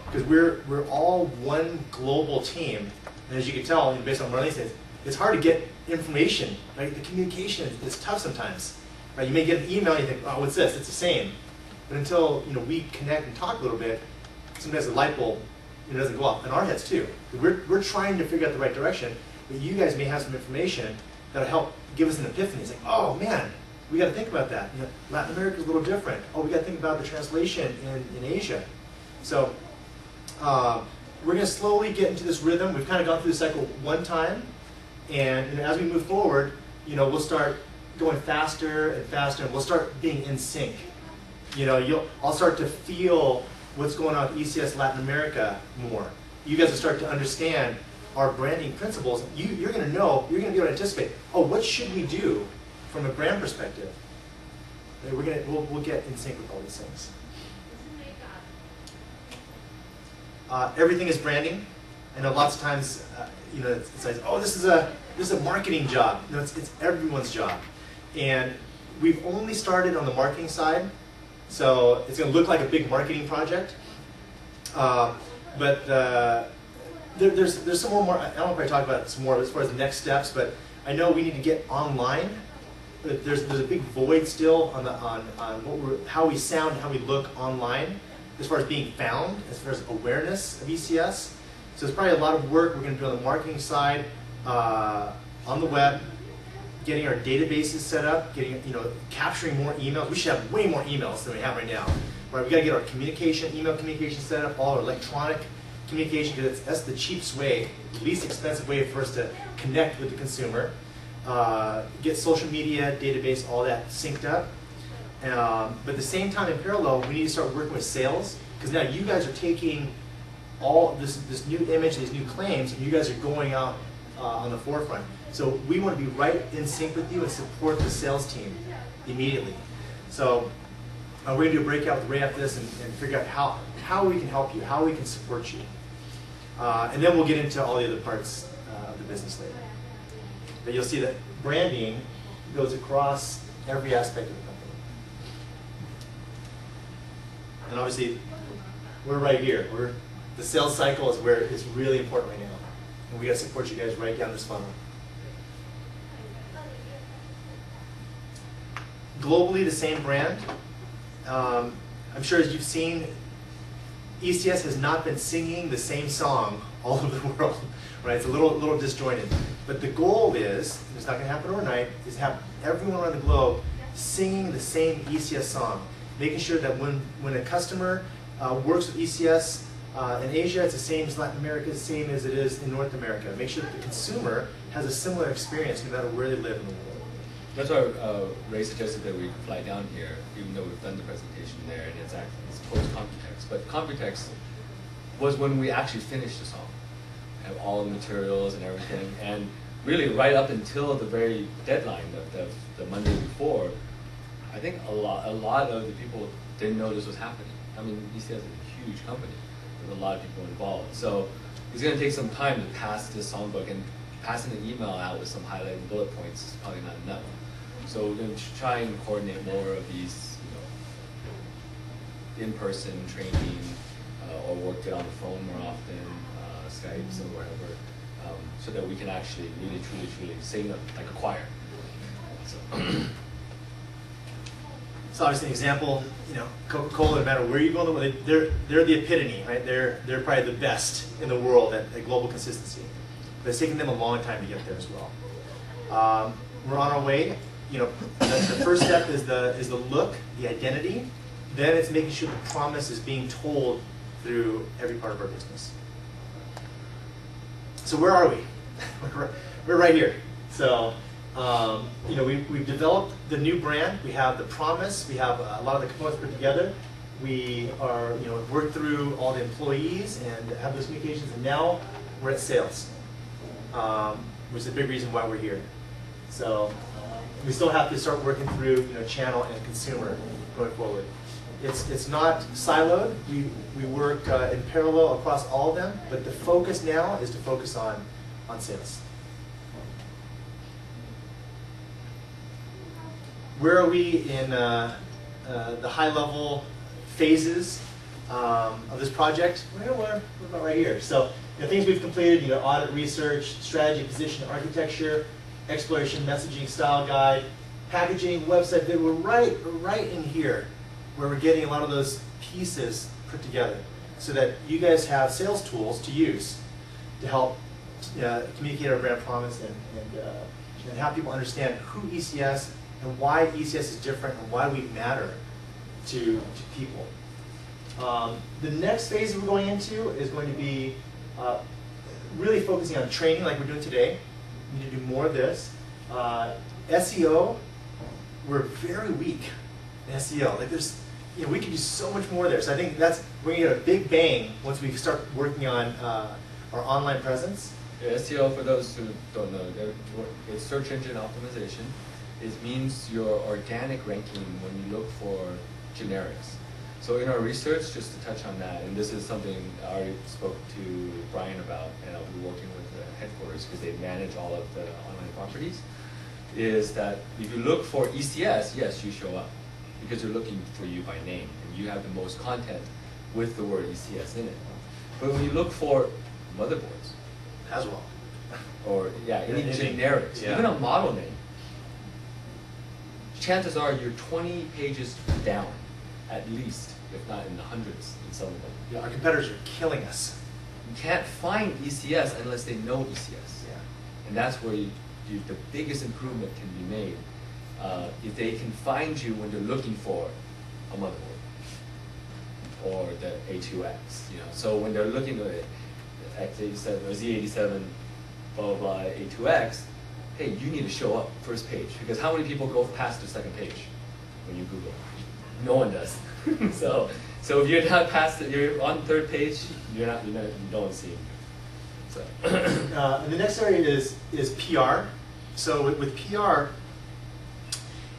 Because we're all one global team. And as you can tell, based on what Marlene says, it's hard to get information. Right? The communication is tough sometimes. Right? You may get an email and you think, oh, what's this? It's the same. But until, you know, we connect and talk a little bit, sometimes the light bulb, you know, doesn't go off. In our heads too. We're trying to figure out the right direction, but you guys may have some information that'll help give us an epiphany. It's like, oh man, we got to think about that. You know, Latin America is a little different. Oh, we got to think about the translation in Asia. So we're going to slowly get into this rhythm. We've kind of gone through the cycle one time, and as we move forward, you know, we'll start going faster and faster, and we'll start being in sync. You know, I'll start to feel what's going on with ECS Latin America more. You guys will start to understand our branding principles. You're going to know, you're going to be able to anticipate, oh, what should we do from a brand perspective? We'll get in sync with all these things. Everything is branding. I know lots of times, you know, it's like, oh, this is a marketing job. No, it's everyone's job. And we've only started on the marketing side, so it's going to look like a big marketing project. But there's some more. I don't know if I talk about it some more as far as the next steps, but I know we need to get online. There's a big void still on how we sound, how we look online, as far as being found, as far as awareness of ECS. So there's probably a lot of work we're going to do on the marketing side, on the web, getting our databases set up, capturing more emails. We should have way more emails than we have right now. Right, we got to get our email communication set up, all our electronic communication, because that's the cheapest way, the least expensive way for us to connect with the consumer. Get social media, database, all that synced up. But at the same time, in parallel, we need to start working with sales, because now you guys are taking all this new image, these new claims, and you guys are going out on the forefront. So we want to be right in sync with you and support the sales team immediately. So we're going to do a breakout with Ray after this and figure out how we can help you, how we can support you. And then we'll get into all the other parts of the business later. But you'll see that branding goes across every aspect of the company. And obviously, we're right here. The sales cycle is where it's really important right now. And we got to support you guys right down this funnel. Globally, the same brand. I'm sure as you've seen, ECS has not been singing the same song all over the world, right? It's a little disjointed. But the goal is, and it's not going to happen overnight, is have everyone around the globe singing the same ECS song, making sure that when a customer works with ECS in Asia, it's the same as Latin America, the same as it is in North America. Make sure that the consumer has a similar experience no matter where they live in the world. That's why Ray suggested that we fly down here, even though we've done the presentation there, and it's post-Computex. But Computex was when we actually finished the song, have all the materials and everything, and really right up until the very deadline of the Monday before, I think a lot of the people didn't know this was happening. I mean, ECS is a huge company with a lot of people involved, so it's going to take some time to pass this songbook, and passing an email out with some highlighted bullet points is probably not enough. So we're going to try and coordinate more of these, in-person training, or work it on the phone more often, Skype or whatever, so that we can actually really, truly sing like a choir. So obviously an example, Coca-Cola, no matter where you go in the world, they're the epitome, right? They're probably the best in the world at global consistency. But it's taken them a long time to get there as well. We're on our way. The first step is the look, the identity. Then it's making sure the promise is being told through every part of our business. So where are we? We're right here. So we've developed the new brand. We have the promise. We have a lot of the components put together. We are worked through all the employees and have those communications. And now we're at sales, which is a big reason why we're here. So we still have to start working through channel and consumer going forward. It's not siloed. We work in parallel across all of them, but the focus now is to focus on sales. Where are we in the high-level phases of this project? We're about right here. So things we've completed: audit, research, strategy, position, architecture, exploration, messaging, style guide, packaging, website. We're right in here, where we're getting a lot of those pieces put together, so that you guys have sales tools to use to help communicate our brand promise and have people understand who ECS and why ECS is different and why we matter to people. The next phase we're going into is going to be really focusing on training like we're doing today. We need to do more of this. SEO, we're very weak in SEO. Like there's, we can do so much more there. So I think we're gonna get a big bang once we start working on our online presence. Yeah, SEO, for those who don't know, it's search engine optimization. It means your organic ranking when you look for generics. So in our research, just to touch on that, and this is something I already spoke to Brian about, and I'll be working with the headquarters because they manage all of the online properties, is that if you look for ECS, yes, you show up because they're looking for you by name, and you have the most content with the word ECS in it. But when you look for motherboards, As well. or any generics, even a model name, chances are you're 20 pages down, at least, if not in the hundreds in some of them. Yeah, our competitors are killing us. You can't find ECS unless they know ECS. Yeah. And that's where the biggest improvement can be made. If they can find you when they're looking for a motherboard or the A2X, So when they're looking at it, X87 or Z87, blah, blah, blah, A2X, hey, you need to show up first page, because how many people go past the second page when you Google? No one does. so if you're not past it, you're on third page, you don't see it. So. And the next area is PR. So with PR,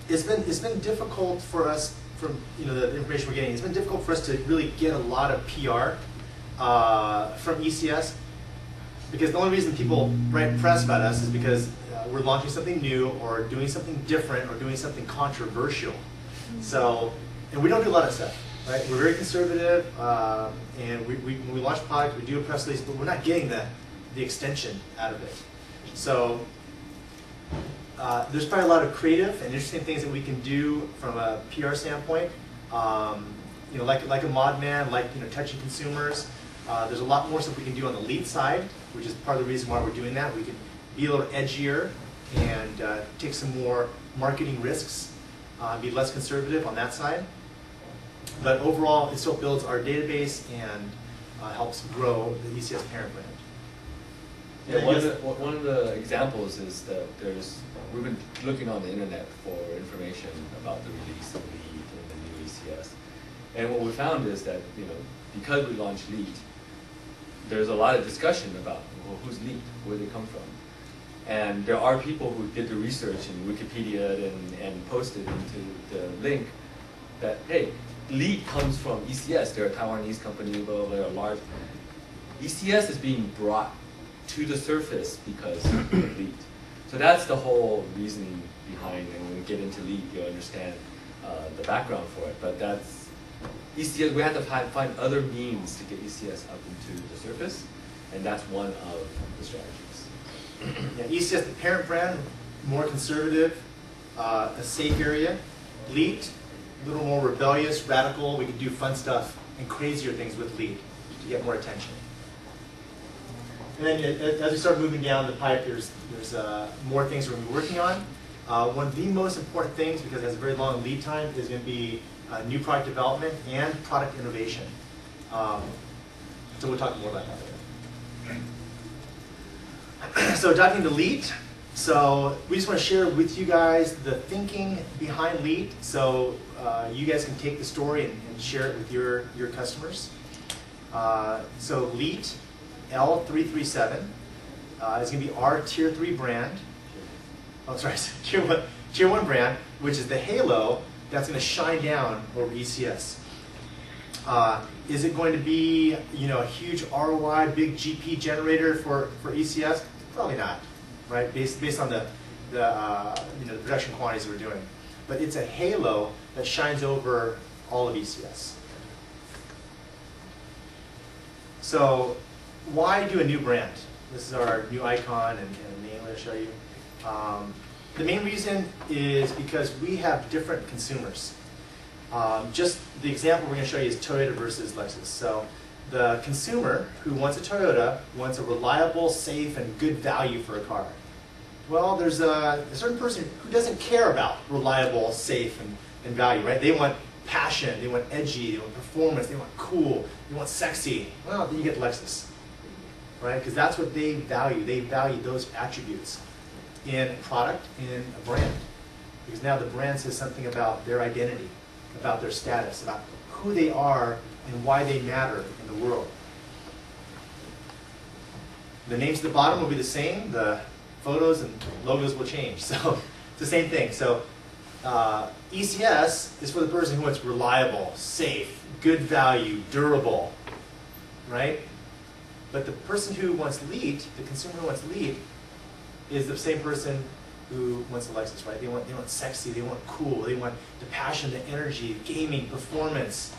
it's been difficult for us from the information we're getting. It's been difficult for us to really get a lot of PR from ECS, because the only reason people write press about us is because we're launching something new or doing something different or doing something controversial. So, and we don't do a lot of stuff, right? We're very conservative, and when we launch a product, we do a press release, but we're not getting the extension out of it. So there's probably a lot of creative and interesting things that we can do from a PR standpoint. Like a mod man, touching consumers. There's a lot more stuff we can do on the lead side, which is part of the reason why we're doing that. We can be a little edgier and take some more marketing risks, be less conservative on that side. But overall, it still builds our database and helps grow the ECS parent brand. Yeah, one of the examples is that we've been looking on the internet for information about the release of Leet and the new ECS. And what we found is that, because we launched Leet, there's a lot of discussion about, well, who's Leet? Where did they come from? And there are people who did the research in Wikipedia and posted into the link that, hey, Leet comes from ECS. They're a Taiwanese company, blah, blah, blah, large. ECS is being brought to the surface because of Leet. So that's the whole reasoning behind, and when we get into Leet, you'll understand the background for it. But that's ECS. We have to find other means to get ECS up into the surface, and that's one of the strategies. Yeah, ECS, the parent brand, more conservative, a safe area. Leet, a little more rebellious, radical. We can do fun stuff and crazier things with Leet to get more attention. And then as we start moving down the pipe, there's more things we're going to be working on. One of the most important things, because it has a very long lead time, is going to be new product development and product innovation. So we'll talk more about that later. So diving into Leet, so we just want to share with you guys the thinking behind Leet, so you guys can take the story and share it with your customers. So Leet, L337, is going to be our Tier 3 brand. Oh, sorry, Tier 1 brand, which is the halo that's going to shine down over ECS. Is it going to be, a huge ROI, big GP generator for ECS? Probably not, right? Based on the production quantities we're doing. But it's a halo that shines over all of ECS. So why do a new brand? This is our new icon and name I'm going to show you. The main reason is because we have different consumers. Just the example we're going to show you is Toyota versus Lexus. So the consumer who wants a Toyota wants a reliable, safe, and good value for a car. Well, there's a certain person who doesn't care about reliable, safe, and value, right? They want passion, they want edgy, they want performance, they want cool, they want sexy. Well, then you get Lexus, right? Because that's what they value. They value those attributes in a product, in a brand. Because now the brand says something about their identity, about their status, about who they are and why they matter in the world. The names at the bottom will be the same. The photos and logos will change. So it's the same thing. So ECS is for the person who wants reliable, safe, good value, durable, right? But the person who wants leet, the consumer who wants leet, is the same person who wants a Lexus, right? They want sexy, they want cool, they want the passion, the energy, gaming, performance.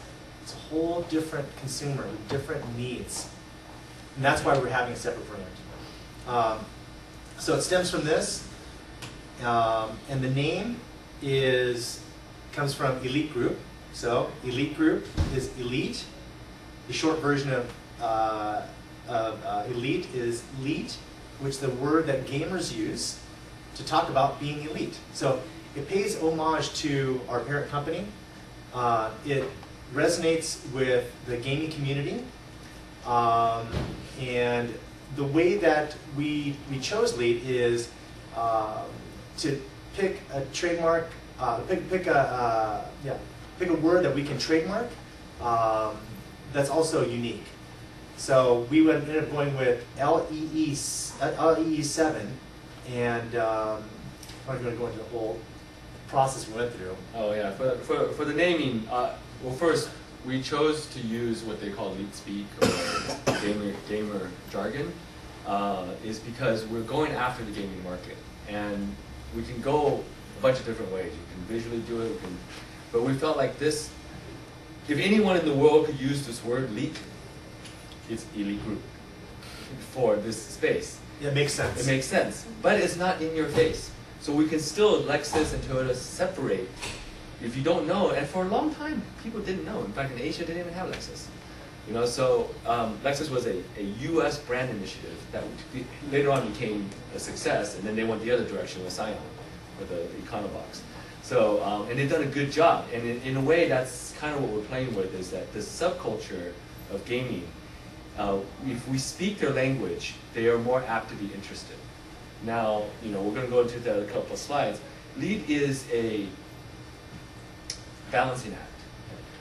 It's a whole different consumer with different needs. And that's why we're having a separate brand. So it stems from this, and the name comes from Elite Group. So Elite Group is elite. The short version of elite is leet, which is the word that gamers use to talk about being elite. So it pays homage to our parent company. It resonates with the gaming community. And the way that we chose leet is to pick a trademark, pick a word that we can trademark that's also unique. So we ended up going with LEE7, and I'm not going to go into the whole process we went through. Oh yeah, for the naming, well first, we chose to use what they call leet speak or gamer jargon, is because we're going after the gaming market, and we can go a bunch of different ways. You can visually do it, but we felt like this, if anyone in the world could use this word leet, it's Elite Group for this space. Yeah, it makes sense. It makes sense, but it's not in your face. So we can still, Lexus and Toyota, separate. If you don't know, and for a long time, people didn't know. In fact, in Asia, they didn't even have Lexus. You know, so Lexus was a U.S. brand initiative that later on became a success, and then they went the other direction with Scion, with the Econobox. So, and they've done a good job. And in a way, that's kind of what we're playing with, is that this subculture of gaming, if we speak their language, they are more apt to be interested. Now, you know, we're going to go into the couple of slides. Leet is a balancing act,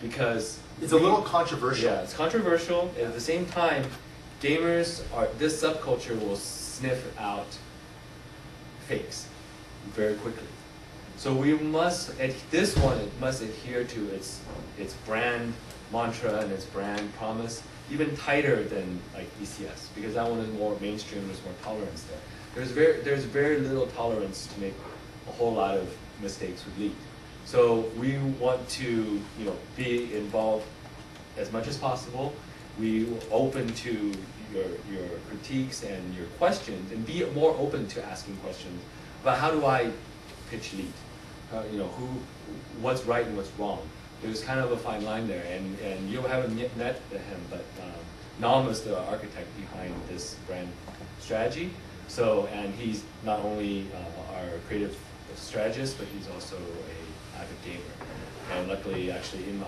because it's a little controversial. Yeah, it's controversial. And at the same time, gamers this subculture will sniff out fakes very quickly. So we must, this one, it must adhere to its brand mantra and its brand promise, even tighter than like ECS, because that one is more mainstream. There's more tolerance there. There's very little tolerance to make a whole lot of mistakes with leet. So we want to, you know, be involved as much as possible. We are open to your critiques and your questions, and be more open to asking questions about how do I pitch leet? You know, what's right and what's wrong. There's kind of a fine line there, and you haven't yet met him, but Nam is the architect behind this brand strategy. So, and he's not only our creative strategist, but he's also a avid gamer. And luckily, actually, in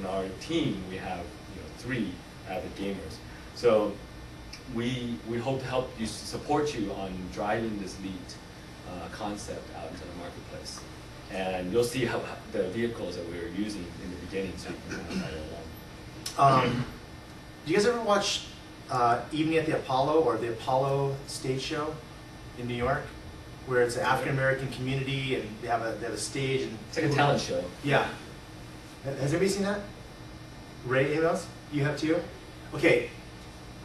our team, we have 3 avid gamers. So, we hope to help you, support you on driving this leet concept out into the marketplace. And you'll see how the vehicles that we were using in the beginning, so you can kind of follow along. Do you guys ever watch Evening at the Apollo, or the Apollo stage show in New York, where it's an African American community and they have a stage and It's like a talent show. Yeah. Has anybody seen that? Ray, anyone else? You have too? Okay.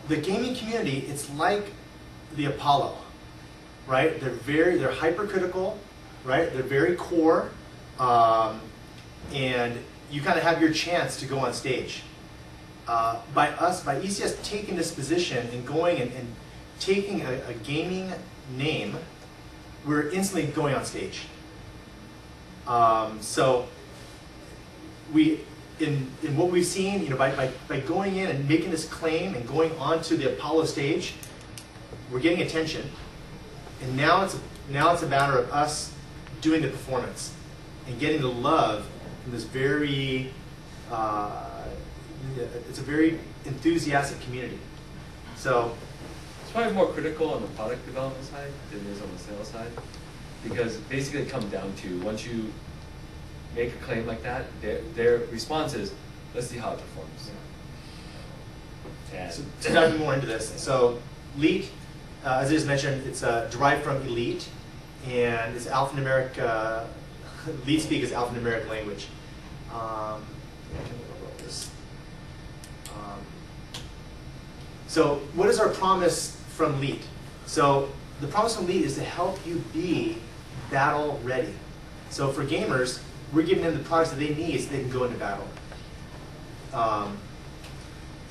The gaming community, it's like the Apollo, right? They're hypercritical, right? They're very core, and you kind of have your chance to go on stage. By ECS taking this position and going and taking a gaming name, we're instantly going on stage. So in what we've seen, by going in and making this claim and going onto the Apollo stage, we're getting attention, and now Now it's a matter of us doing the performance and getting the love from this very, it's a very enthusiastic community. So it's probably more critical on the product development side than it is on the sales side, because basically it comes down to once you make a claim like that, their response is, let's see how it performs. And So to dive more into this, so leet, as I just mentioned, it's derived from elite, and it's alphanumeric. Leet speak is alphanumeric language. I can't remember all this. So what is our promise from leet? So the promise from leet is to help you be battle ready. So for gamers, we're giving them the products that they need so they can go into battle.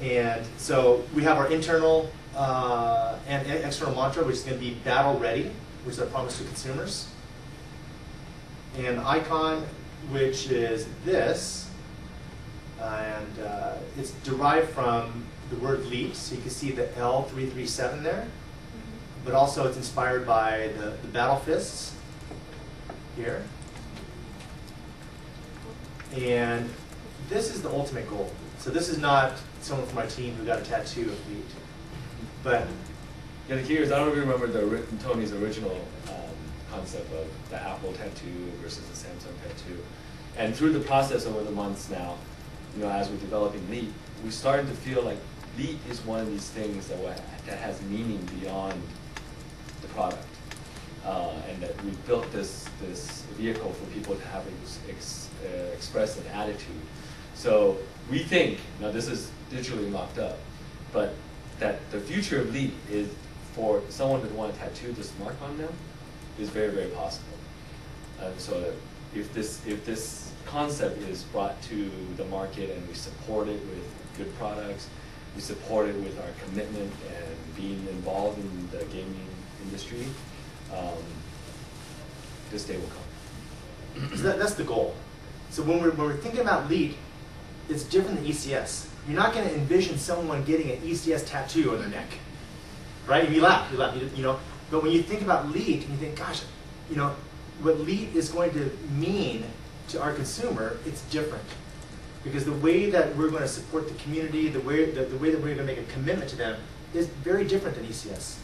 And so we have our internal and external mantra, which is going to be battle ready, which is our promise to consumers. And icon, which is this, and it's derived from the word leet, so you can see the L337 there, but also it's inspired by the battle fists here. And this is the ultimate goal. So this is not someone from our team who got a tattoo of leet, but yeah, the key is, I don't even remember Tony's original concept of the Apple tattoo versus the Samsung tattoo. And through the process over the months now, as we're developing leet, we started to feel like leet is one of these things that has meaning beyond the product. And that we built this vehicle for people to have express an attitude. So we think, now this is digitally mocked up, but that the future of leet is for someone to want to tattoo this mark on them is very, very possible. So if this concept is brought to the market and we support it with good products, we support it with our commitment and being involved in the gaming industry, this day will come. So that's the goal. So when we're thinking about leet, it's different than ECS. You're not going to envision someone getting an ECS tattoo on their neck, right? You laugh, But when you think about leet, and you think, gosh, what leet is going to mean to our consumer, it's different. Because the way that we're going to support the community, the way that we're going to make a commitment to them is very different than ECS.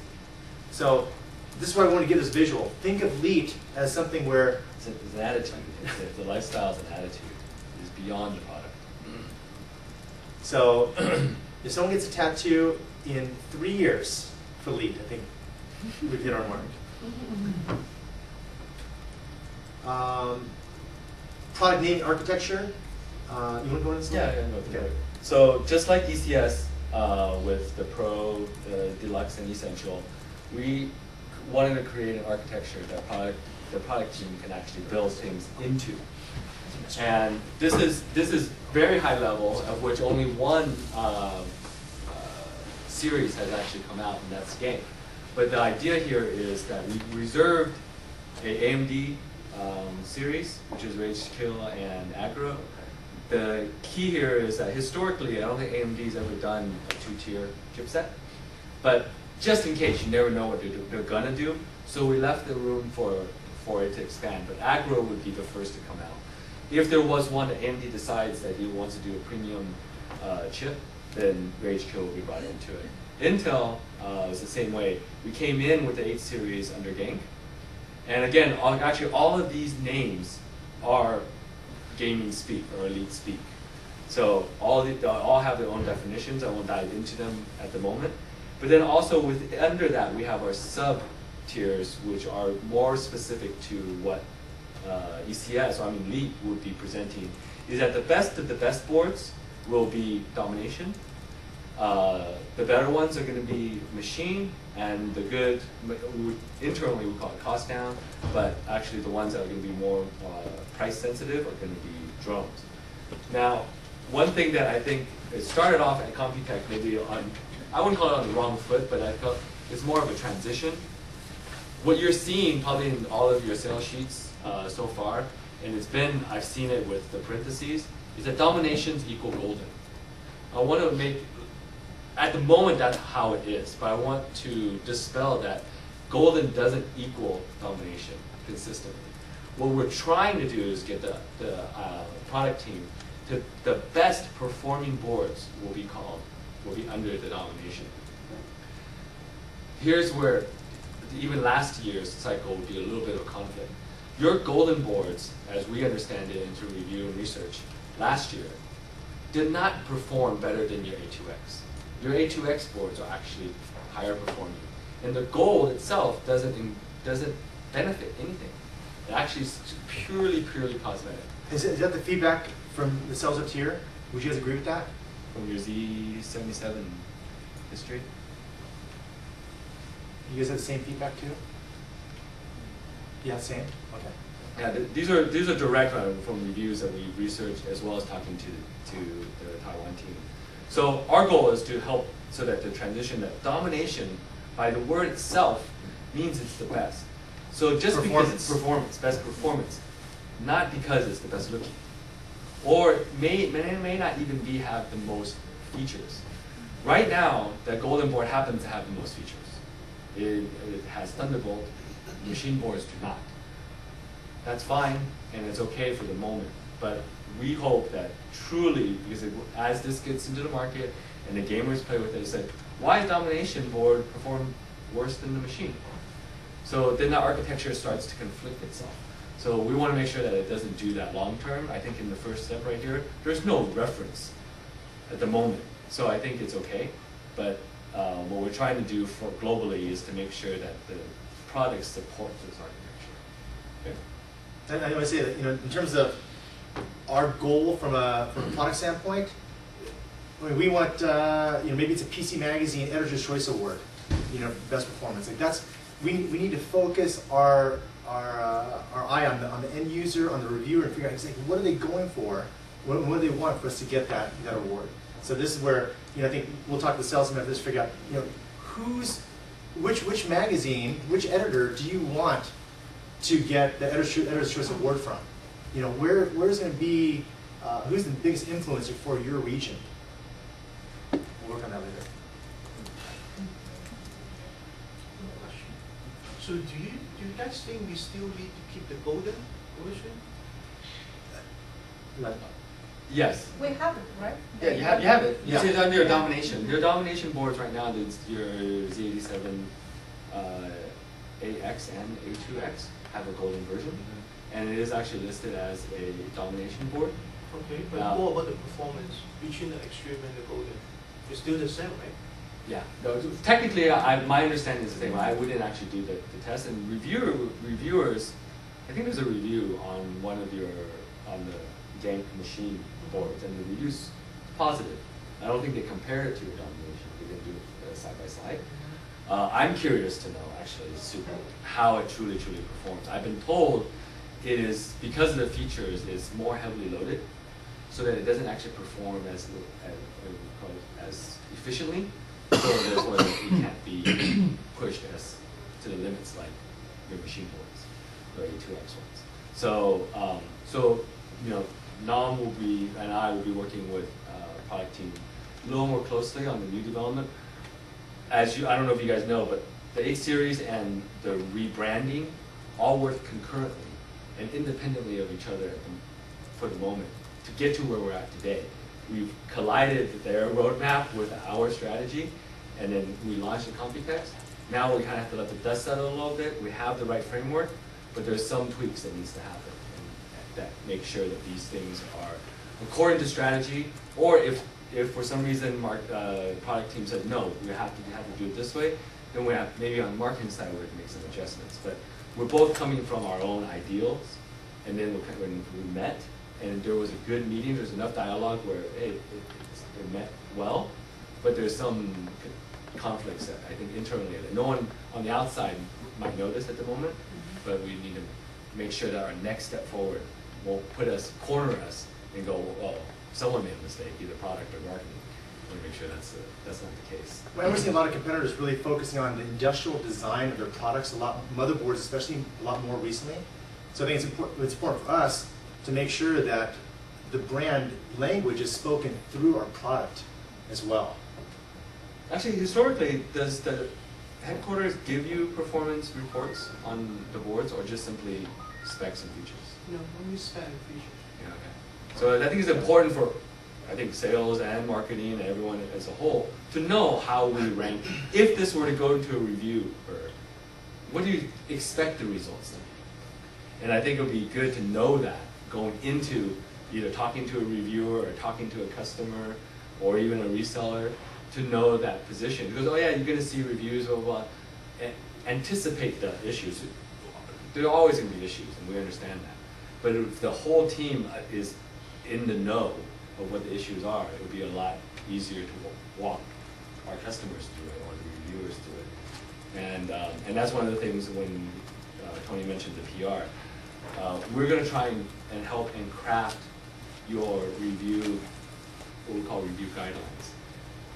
So this is why I want to give this visual. Think of leet as something where it's an attitude. The lifestyle is an attitude. It's beyond the product. So if someone gets a tattoo in 3 years for leet, I think we've hit our mark. Product name architecture. You want to go into this? Yeah, okay. So just like ECS with the Pro, the Deluxe, and Essential, we wanted to create an architecture that the product team can actually build things into. And this is very high level, of which only one series has actually come out, and that's game. But the idea here is that we reserved a AMD series, which is Rage, Kill, and Aggro. The key here is that historically, I don't think AMD's ever done a 2-tier chipset. But just in case, you never know what they're gonna do. So we left the room for it to expand. But Aggro would be the first to come out. If there was one that AMD decides that he wants to do a premium chip, then Rage Kill will be brought into it. Intel is the same way. We came in with the 8 series under Gank. And again, actually all of these names are gaming speak or elite speak. So all have their own definitions. I won't dive into them at the moment. But then also under that, we have our sub tiers, which are more specific to what ECS, leet would be presenting, is that the best of the best boards will be domination. The better ones are going to be machine, and the good, internally we call it cost down, but actually the ones that are going to be more price sensitive are going to be drones. Now, one thing that I think, it started off at Computech maybe on, I wouldn't call it on the wrong foot, but I felt it's more of a transition. What you're seeing probably in all of your sales sheets so far, and I've seen it with the parentheses, is that dominations equal golden. I want to make, at the moment that's how it is, but I want to dispel that golden doesn't equal domination consistently. What we're trying to do is get the product team to the best performing boards will be under the domination. Here's where even last year's cycle would be a little bit of conflict. Your golden boards, as we understand it into review and research last year, did not perform better than your A2X. Your A2X boards are actually higher performing. And the gold itself doesn't benefit anything. It actually is purely cosmetic. Is that the feedback from the cells up here? Would you guys agree with that? From your Z77 history? You guys have the same feedback too? Yeah, same? Okay. Yeah, these are direct from reviews that we researched as well as talking to the Taiwan team. So our goal is to help so that the transition, that domination by the word itself means it's the best. So just because it's performance, best performance, not because it's the best looking. Or it may not even have the most features. Right now, the golden board happens to have the most features. It has Thunderbolt, machine boards do not. That's fine, and it's okay for the moment. But we hope that truly, because as this gets into the market and the gamers play with it, it's like, why is domination board perform worse than the machine? So then the architecture starts to conflict itself. So we want to make sure that it doesn't do that long term. I think in the first step right here, there's no reference at the moment. So I think it's okay. But what we're trying to do for globally is to make sure that the products support this architecture. Okay? I want to say that, in terms of our goal from a product standpoint, we want, maybe it's a PC Magazine Editor's Choice Award, best performance. Like that's, we need to focus our eye on the end user, on the reviewer, and figure out exactly what are they going for, what do they want for us to get that award. So this is where, I think we'll talk to the salesman about this, figure out, which magazine, which editor do you want to get the Editor's Choice Award from? Where's going to be, who's the biggest influencer for your region? We'll work on that later. So do you guys think we still need to keep the golden version? Yes. We have it, right? Yeah, you have it. Yeah. It's under your domination. Your domination boards right now, there's your Z87 AX and A2X have a golden version, and it is actually listed as a domination board. Okay, but more about the performance between the extreme and the golden. It's still the same, right? Yeah. No, technically, my understanding is the same. We didn't actually do the test, and reviewers, I think there's a review on on the Gank machine boards, and the review's positive. I don't think they compared it to your domination. They didn't do it side by side. I'm curious to know, actually, how it truly performs. I've been told it is, because of the features, it's more heavily loaded, so that it doesn't actually perform as efficiently, so therefore it can't be pushed as to the limits like your machine boards or A2X ones. So, Nam and I will be working with product team a little more closely on the new development. I don't know if you guys know, but the 8 series and the rebranding all work concurrently and independently of each other for the moment to get to where we're at today. We've collided their roadmap with our strategy, and then we launched the Computex. Now we kind of have to let the dust settle a little bit. We have the right framework, but there's some tweaks that needs to happen and that make sure that these things are according to strategy, or if for some reason product team said no, we have to do it this way, then we have, maybe on the marketing side we have to make some adjustments. But we're both coming from our own ideals, and then when we met, and there was a good meeting, there's enough dialogue where it met well, but there's some conflicts that I think internally that no one on the outside might notice at the moment, but we need to make sure that our next step forward won't corner us and go, well, someone made a mistake, either product or marketing. We want to make sure that's not the case. Well, we're seeing a lot of competitors really focusing on the industrial design of their products, motherboards especially, a lot more recently. So I think it's important for us to make sure that the brand language is spoken through our product as well. Actually, historically, does the headquarters give you performance reports on the boards, or just simply specs and features? No, only spec and features. Yeah, okay. So I think it's important for, I think, sales and marketing and everyone as a whole to know how we rank. If this were to go into a review, or what do you expect the results to be? And I think it would be good to know that going into either talking to a reviewer or talking to a customer or even a reseller, to know that position. Because, oh yeah, you're going to see reviews, blah, blah, blah. Anticipate the issues. There are always going to be issues, and we understand that. But if the whole team is in the know of what the issues are, it would be a lot easier to walk our customers through it or the reviewers through it. And that's one of the things when Tony mentioned the PR. We're going to try and help and craft your review, what we call review guidelines,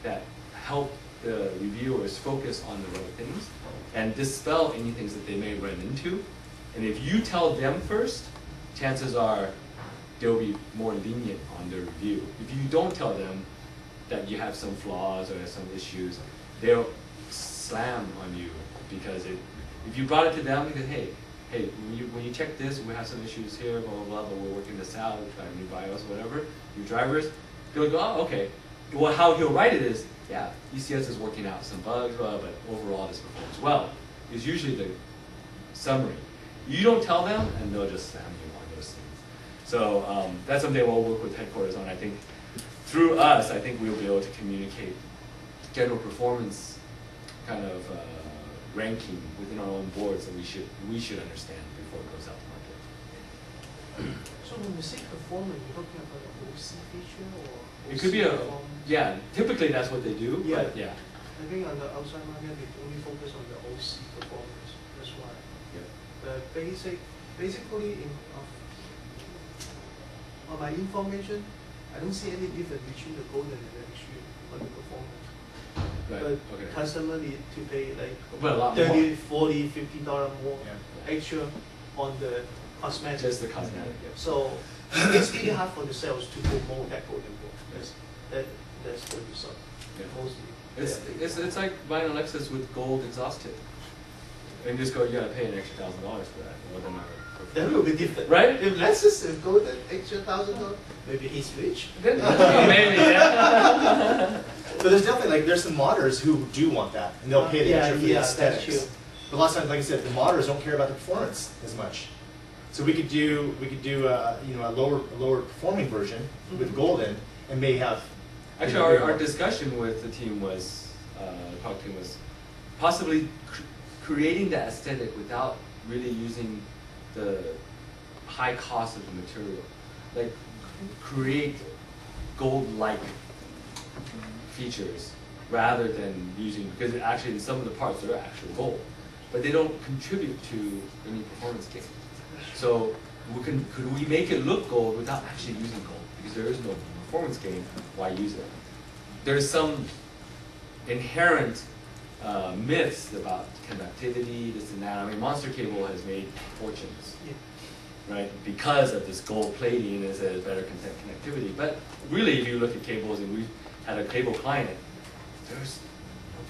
that help the reviewers focus on the right things and dispel any things that they may run into. And if you tell them first, chances are they'll be more lenient on their review. If you don't tell them that you have some flaws or some issues, they'll slam on you because if you brought it to them because, hey, when you check this, we have some issues here, blah, blah, blah, but we're working this out, we're trying new BIOS, whatever, new drivers, they'll go, oh, okay. Well, how he'll write it is, yeah, ECS is working out some bugs, blah, but overall this performs well, is usually the summary. You don't tell them, and they'll just slam you on those things. So that's something we'll work with headquarters on. I think through us, I think we'll be able to communicate general performance kind of ranking within our own boards that we should understand before it goes out to market. So when we say performance, you're talking about the OC feature or It could be yeah, typically that's what they do, Yeah. but yeah. I think on the outside market, they only focus on the OC performance. That's why. Yeah. The basically on my information, I don't see any difference between the golden and the extreme on the performance. Right, But okay. customer need to pay like But a lot $30, more. $40, $50 more Yeah. extra on the cosmetic. Just the cosmetic, yeah. So it's really hard for the sales to promote that golden book. That's the result, Yeah. mostly. It's like buying a Lexus with gold exhaust tip. And just go, you gotta pay an extra $1,000 for that, or they're not. That will be different. Right? If Lexus is golden extra $1,000, maybe he's rich. Maybe, yeah. So there's definitely there's some modders who do want that, and they'll pay the extra for the that's aesthetics. true. But a lot of times, like I said, the modders don't care about the performance as much. So we could do a lower performing version with golden, and may have. Actually, our discussion with the team was, possibly creating the aesthetic without really using the high cost of the material. Like, create gold-like features rather than using, because actually in some of the parts they're actual gold, but they don't contribute to any performance gain. So could we make it look gold without actually using gold? Because there is no performance gain, why use it? There's some inherent myths about conductivity, this and that. I mean, Monster Cable has made fortunes, right? Because of this gold plating, it says better connectivity. But really, if you look at cables, and we had a cable client, there's no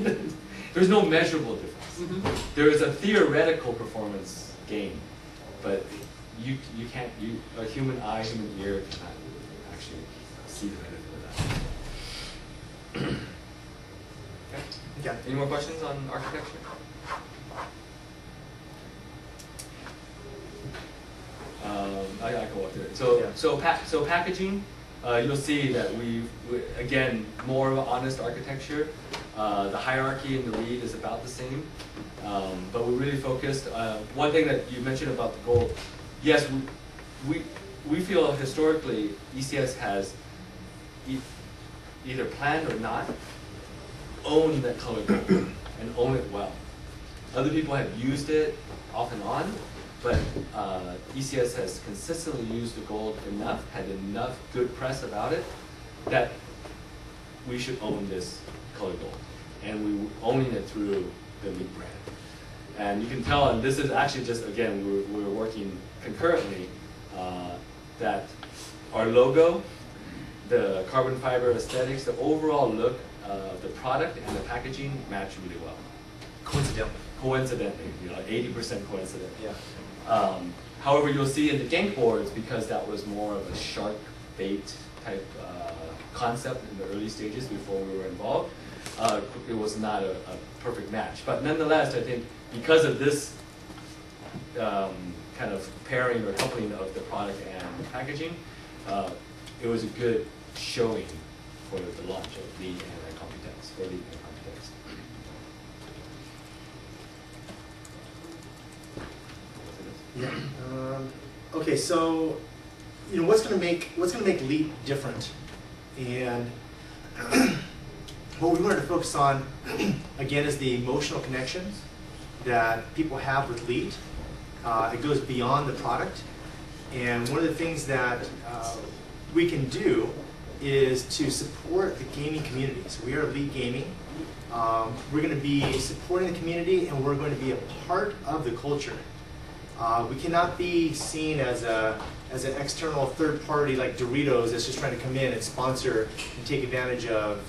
difference. There's no measurable difference. There is a theoretical performance gain, but you can't, a human eye, human ear cannot actually see the benefit of that. Okay. Any more questions on architecture? I can walk through it. So packaging, you'll see that we again, more of an honest architecture. The hierarchy in the lead is about the same, but we really focused. One thing that you mentioned about the gold, yes, we feel historically ECS has either planned or not owned that color gold and own it well. Other people have used it off and on, but ECS has consistently used the gold enough, had enough good press about it, that we should own this color gold. And we're owning it through the leet brand. And you can tell, and this is actually just, again, we're working concurrently, that our logo, the carbon fiber aesthetics, the overall look the product and the packaging match really well. Coincidentally. Coincidentally, 80% coincident. Yeah. However, you'll see in the gank boards, because that was more of a shark bait type concept in the early stages before we were involved, it was not a perfect match. But nonetheless, I think because of this kind of pairing or coupling of the product and packaging, it was a good showing for the launch of Leet and Computex, for Leet and Computex. Yeah. Okay, so what's going to make Leet different, and what we wanted to focus on again is the emotional connections that people have with Leet. It goes beyond the product, and one of the things that we can do is to support the gaming community. So we are Leet Gaming. We're going to be supporting the community, and we're going to be a part of the culture. We cannot be seen as an external third party like Doritos that's just trying to come in and sponsor and take advantage of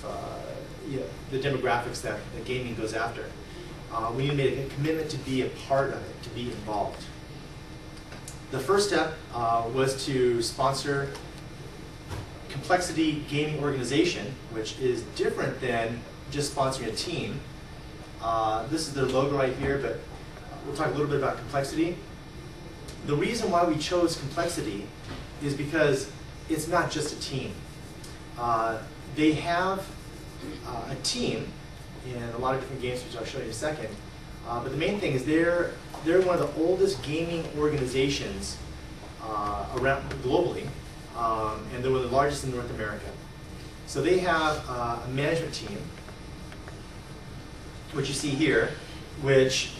the demographics that gaming goes after. We need to make a commitment to be a part of it, to be involved. The first step was to sponsor Complexity Gaming Organization, which is different than just sponsoring a team. This is their logo right here, but we'll talk a little bit about Complexity. The reason why we chose Complexity is because it's not just a team. They have a team in a lot of different games, which I'll show you in a second. But the main thing is they're one of the oldest gaming organizations around globally, and they're one of the largest in North America. So they have a management team, which you see here, which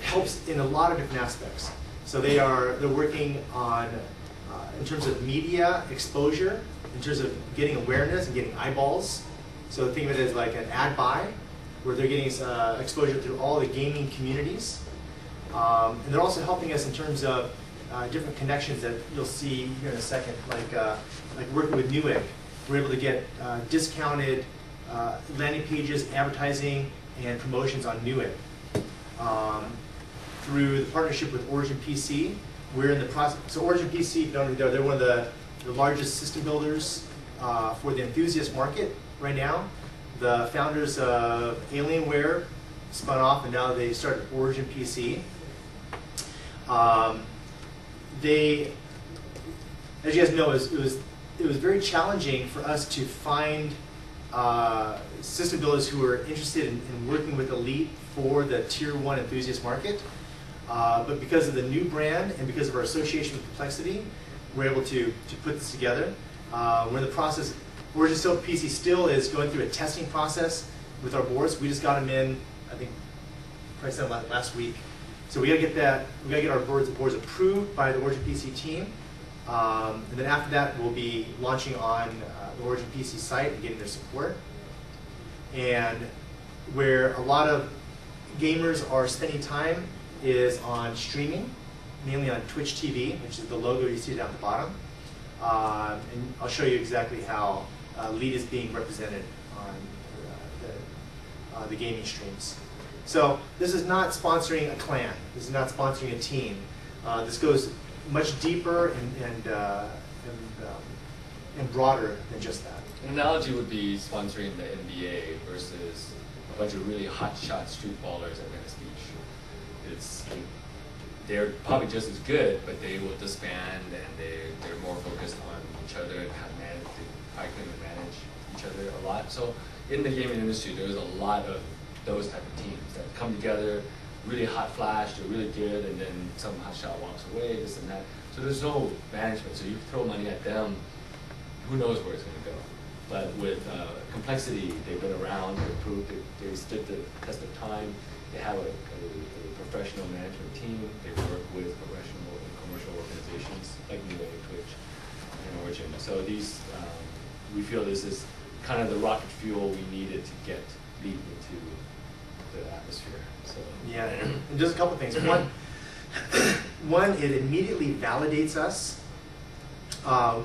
helps in a lot of different aspects. So they're working on, in terms of media exposure, in terms of getting awareness and getting eyeballs. So think of it as like an ad buy, where they're getting exposure through all the gaming communities. And they're also helping us in terms of different connections that you'll see here in a second, like working with Newegg. We're able to get discounted landing pages, advertising, and promotions on Newegg. Through the partnership with Origin PC, we're in the process. So Origin PC, they're one of the largest system builders for the enthusiast market right now. The founders of Alienware spun off, and now they started Origin PC. They, as you guys know, it was very challenging for us to find system builders who were interested in working with Leet for the Tier 1 enthusiast market. But because of the new brand and because of our association with Complexity, we're able to put this together. We're in the process. Origin PC still is going through a testing process with our boards. We just got them in, I think, probably last week. So we got to get that. We got to get our boards approved by the Origin PC team, and then after that, we'll be launching on the Origin PC site and getting their support. And where a lot of gamers are spending time is on streaming, mainly on Twitch TV, which is the logo you see down at the bottom. And I'll show you exactly how Leet is being represented on the gaming streams. So this is not sponsoring a clan. This is not sponsoring a team. This goes much deeper and broader than just that. An analogy would be sponsoring the NBA versus a bunch of really hotshot street ballers at Venice Beach. They're probably just as good, but they will disband, and they're more focused on each other and how to manage each other a lot. So in the gaming industry, there's a lot of those type of teams that come together, really hot flash, they're really good, and then some hotshot walks away, this and that. So there's no management. So you throw money at them, who knows where it's going to go. But with Complexity, they've been around, they've proved they stood the test of time. They have a professional management team. They work with professional and commercial organizations like Newegg, Twitch, and Origin. So these, we feel this is kind of the rocket fuel we needed to get Leet into the atmosphere. So yeah, and just a couple things. One, it immediately validates us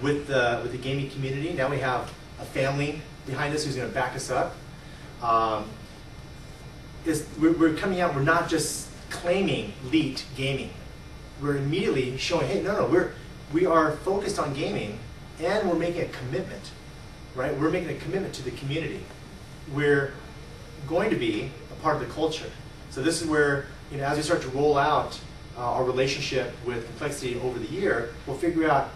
with the gaming community. Now we have a family behind us who's going to back us up. We're coming out, we're not just claiming leet gaming. We're immediately showing, hey, no, we are focused on gaming, and we're making a commitment, right? We're making a commitment to the community. We're going to be a part of the culture. So this is where, as we start to roll out our relationship with Complexity over the year, we'll figure out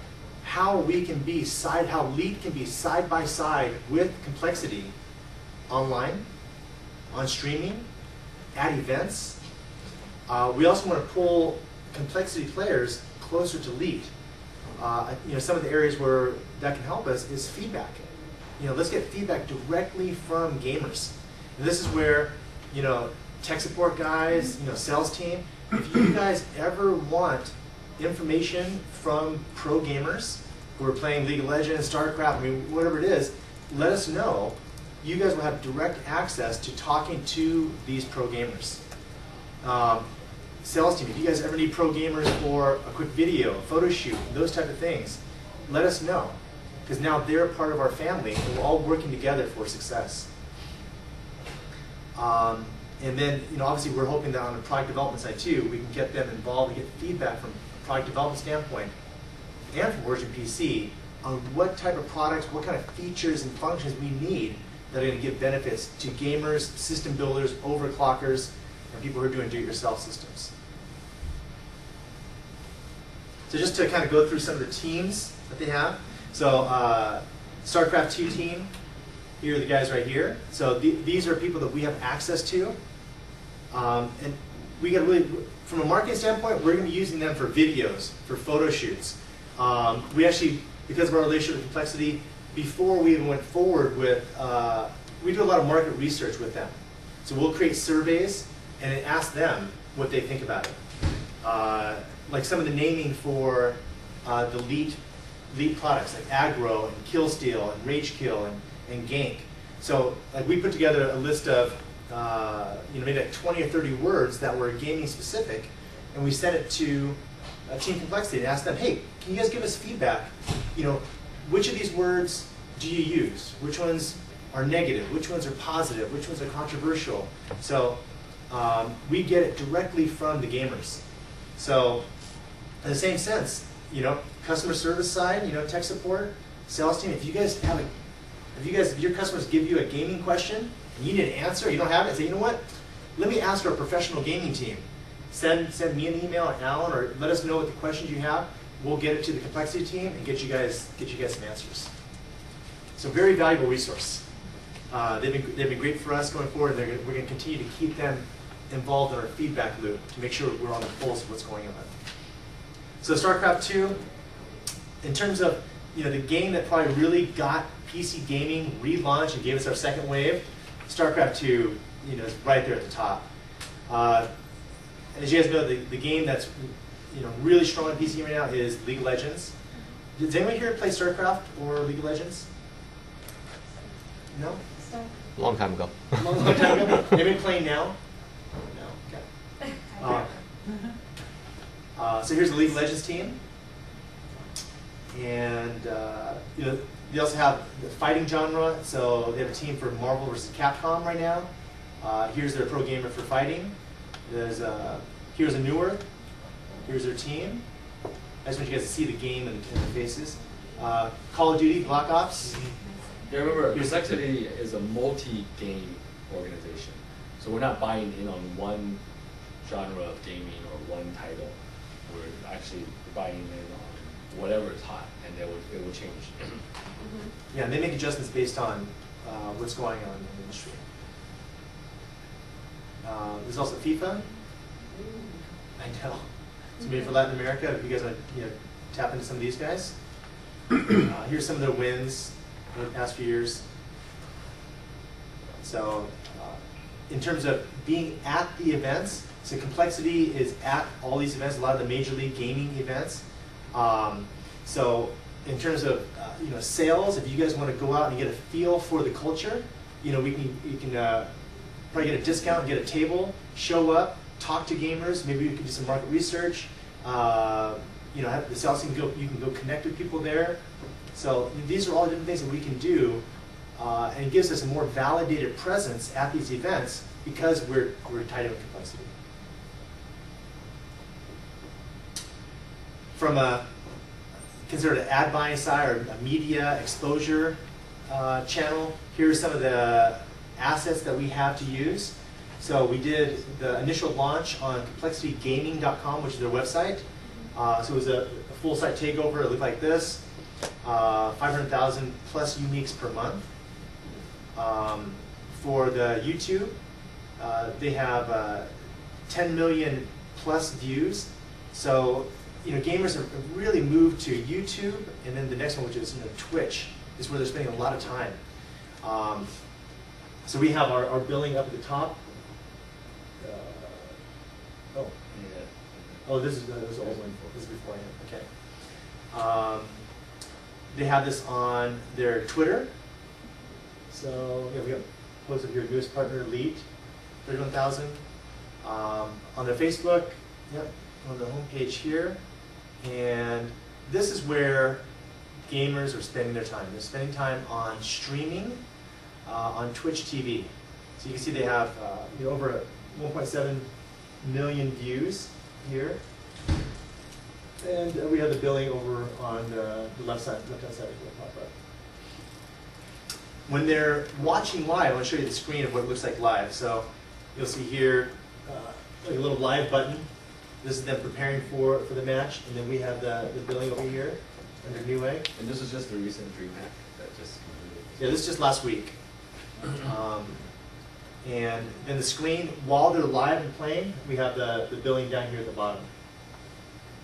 how we can be how leet can be side by side with Complexity online, on streaming, at events. We also want to pull Complexity players closer to leet. Some of the areas where that can help us is feedback. Let's get feedback directly from gamers. And this is where, tech support guys, sales team, if you guys ever want information from pro gamers who are playing League of Legends, StarCraft, whatever it is, let us know. You guys will have direct access to talking to these pro gamers. Sales team, if you guys ever need pro gamers for a quick video, photo shoot, those type of things, let us know. Because now they're a part of our family, and we're all working together for success. And then, obviously we're hoping that on the product development side too, we can get them involved and get feedback from a product development standpoint and from Origin PC on what type of products, what kind of features and functions we need that are going to give benefits to gamers, system builders, overclockers, and people who are doing do-it-yourself systems. So just to kind of go through some of the teams that they have. So StarCraft 2 team, here are the guys right here. So these are people that we have access to. And we got really, from a marketing standpoint, we're going to be using them for videos, for photo shoots. We actually, because of our relationship with Complexity, before we even went forward with, we do a lot of market research with them. So we'll create surveys and ask them what they think about it. Like some of the naming for the leet products, like aggro and kill steal and rage kill and gank. So like we put together a list of maybe like 20 or 30 words that were gaming specific, and we sent it to Team Complexity and asked them, hey, can you guys give us feedback? Which of these words do you use? Which ones are negative? Which ones are positive? Which ones are controversial? So we get it directly from the gamers. So in the same sense, customer service side, tech support, sales team, if your customers give you a gaming question and you need an answer, you don't have it, say, you know what? Let me ask our professional gaming team. Send me an email at Alan, or let us know what the questions you have. We'll get it to the Complexity team and get you guys some answers. So very valuable resource. They've been great for us going forward, and we're going to continue to keep them involved in our feedback loop to make sure we're on the pulse of what's going on. So StarCraft 2, in terms of the game that probably really got PC gaming relaunched and gave us our second wave, StarCraft 2 is right there at the top. As you guys know, the game that's really strong on PC right now is League of Legends. Does anyone here play StarCraft or League of Legends? No? Long time ago. Long time ago? Anybody playing now? No? Okay. So here's the League of Legends team. And they also have the fighting genre. So they have a team for Marvel vs. Capcom right now. Here's their pro gamer for fighting. Here's a New Earth. Here's their team. I just want you guys to see the game and the faces. Call of Duty, Black Ops. Yeah, remember, Complexity is a multi-game organization. So we're not buying in on one genre of gaming or one title. We're actually buying in on whatever is hot, and it will change. Yeah, and they make adjustments based on what's going on in the industry. There's also FIFA. I know. So maybe for Latin America, if you guys want to tap into some of these guys. Here's some of their wins over the past few years. So in terms of being at the events, so Complexity is at all these events, a lot of the major league gaming events. So in terms of sales, if you guys want to go out and get a feel for the culture, you can probably get a discount, get a table, show up, talk to gamers. Maybe you can do some market research. Have the sales team you can go connect with people there. So these are all different things that we can do and it gives us a more validated presence at these events because we're tied in with complexity. From a considered an ad buying side or a media exposure channel, here's some of the assets that we have to use. So we did the initial launch on complexitygaming.com, which is their website. So it was a full site takeover. It looked like this, 500,000 plus uniques per month. For the YouTube, they have 10 million plus views. So gamers have really moved to YouTube, and then the next one, which is Twitch, is where they're spending a lot of time. So we have our billing up at the top. This is the old one. This is beforehand. Okay. They have this on their Twitter. So we have posted here, newest partner, leet, 31,000. On their Facebook, yep, on the homepage here. And this is where gamers are spending their time. They're spending time on streaming on Twitch TV. So you can see they have over 1.7 million views here. And we have the billing over on the left-hand side will pop up. When they're watching live, I want to show you the screen of what it looks like live. So you'll see here like a little live button. This is them preparing for the match, and then we have the billing over here under Newegg. And this is just the recent DreamHack that just completed. Yeah, this is just last week. And then the screen, while they're live and playing, we have the billing down here at the bottom.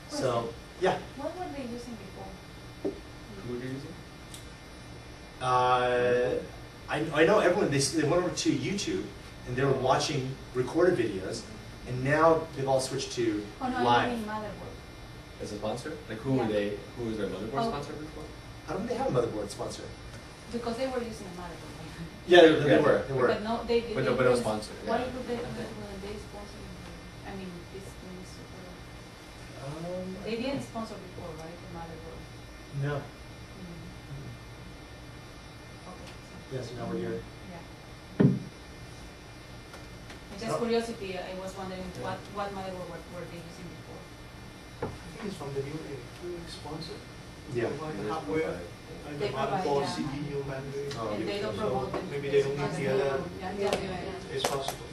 So, yeah. What were they using before? Who are you using? I know everyone, they went over to YouTube, and they were watching recorded videos, and now they've all switched to Oh no, live. I mean motherboard. As a sponsor? Like who Yeah. were they? Who was their motherboard Oh. sponsor before? I don't think they have a motherboard sponsor. Because they were using a motherboard. Yeah, they Yeah. were. They were. But no, they But no didn't- sponsor, Why yeah. would they sponsor? I mean, this thing is super. They didn't sponsor before, right? The motherboard. No. Okay. Yes, now we're here. Yeah. Just curiosity, I was wondering what motherboard were they using before? I think it's from the new sponsor. Yeah. Provide the hardware, like the They provide, motherboard, yeah. CPU, battery. Oh, And they don't So promote them. maybe they don't need the other. Yeah. It's possible.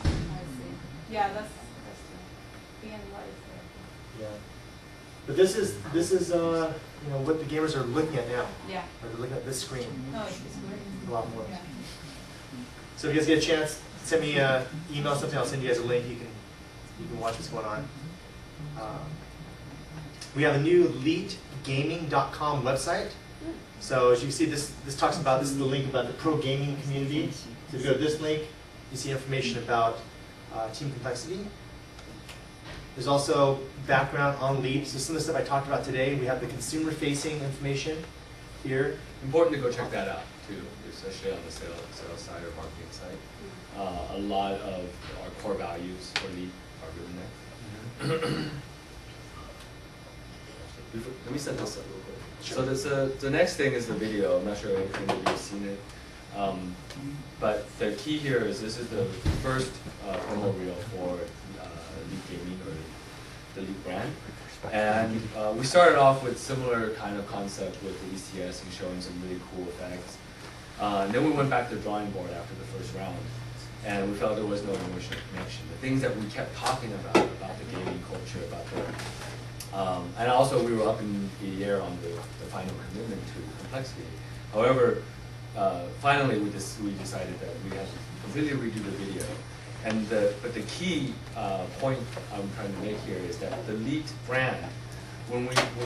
I see. Yeah, that's true. BNY is there. Yeah. But this is what the gamers are looking at now. Yeah. Or they're looking at this screen No, it's great. a lot more. Yeah. So if you guys get a chance, send me an email, something. I'll send you guys a link. You can watch what's going on. We have a new leetgaming.com website. So as you can see, this talks about, this is the link about the pro gaming community. So if you go to this link, you see information about Team Complexity. There's also background on Leet. So some of the stuff I talked about today, we have the consumer-facing information here. Important to go check that out too, especially on the sales side or marketing side. A lot of our core values for Leet are written there. Let me set this up real quick. Sure. So the next thing is the video. I'm not sure if any of you have seen it. But the key here is this is the first promo reel for Leet Gaming or the Leet brand. And we started off with similar kind of concept with the ECS and showing some really cool effects. Then we went back to the drawing board after the first round, and we felt there was no emotional connection. The things that we kept talking about the gaming culture, about the and also we were up in the air on the final commitment to complexity. However, finally we decided that we had to completely redo the video. And but the key point I'm trying to make here is that the Leet brand, when we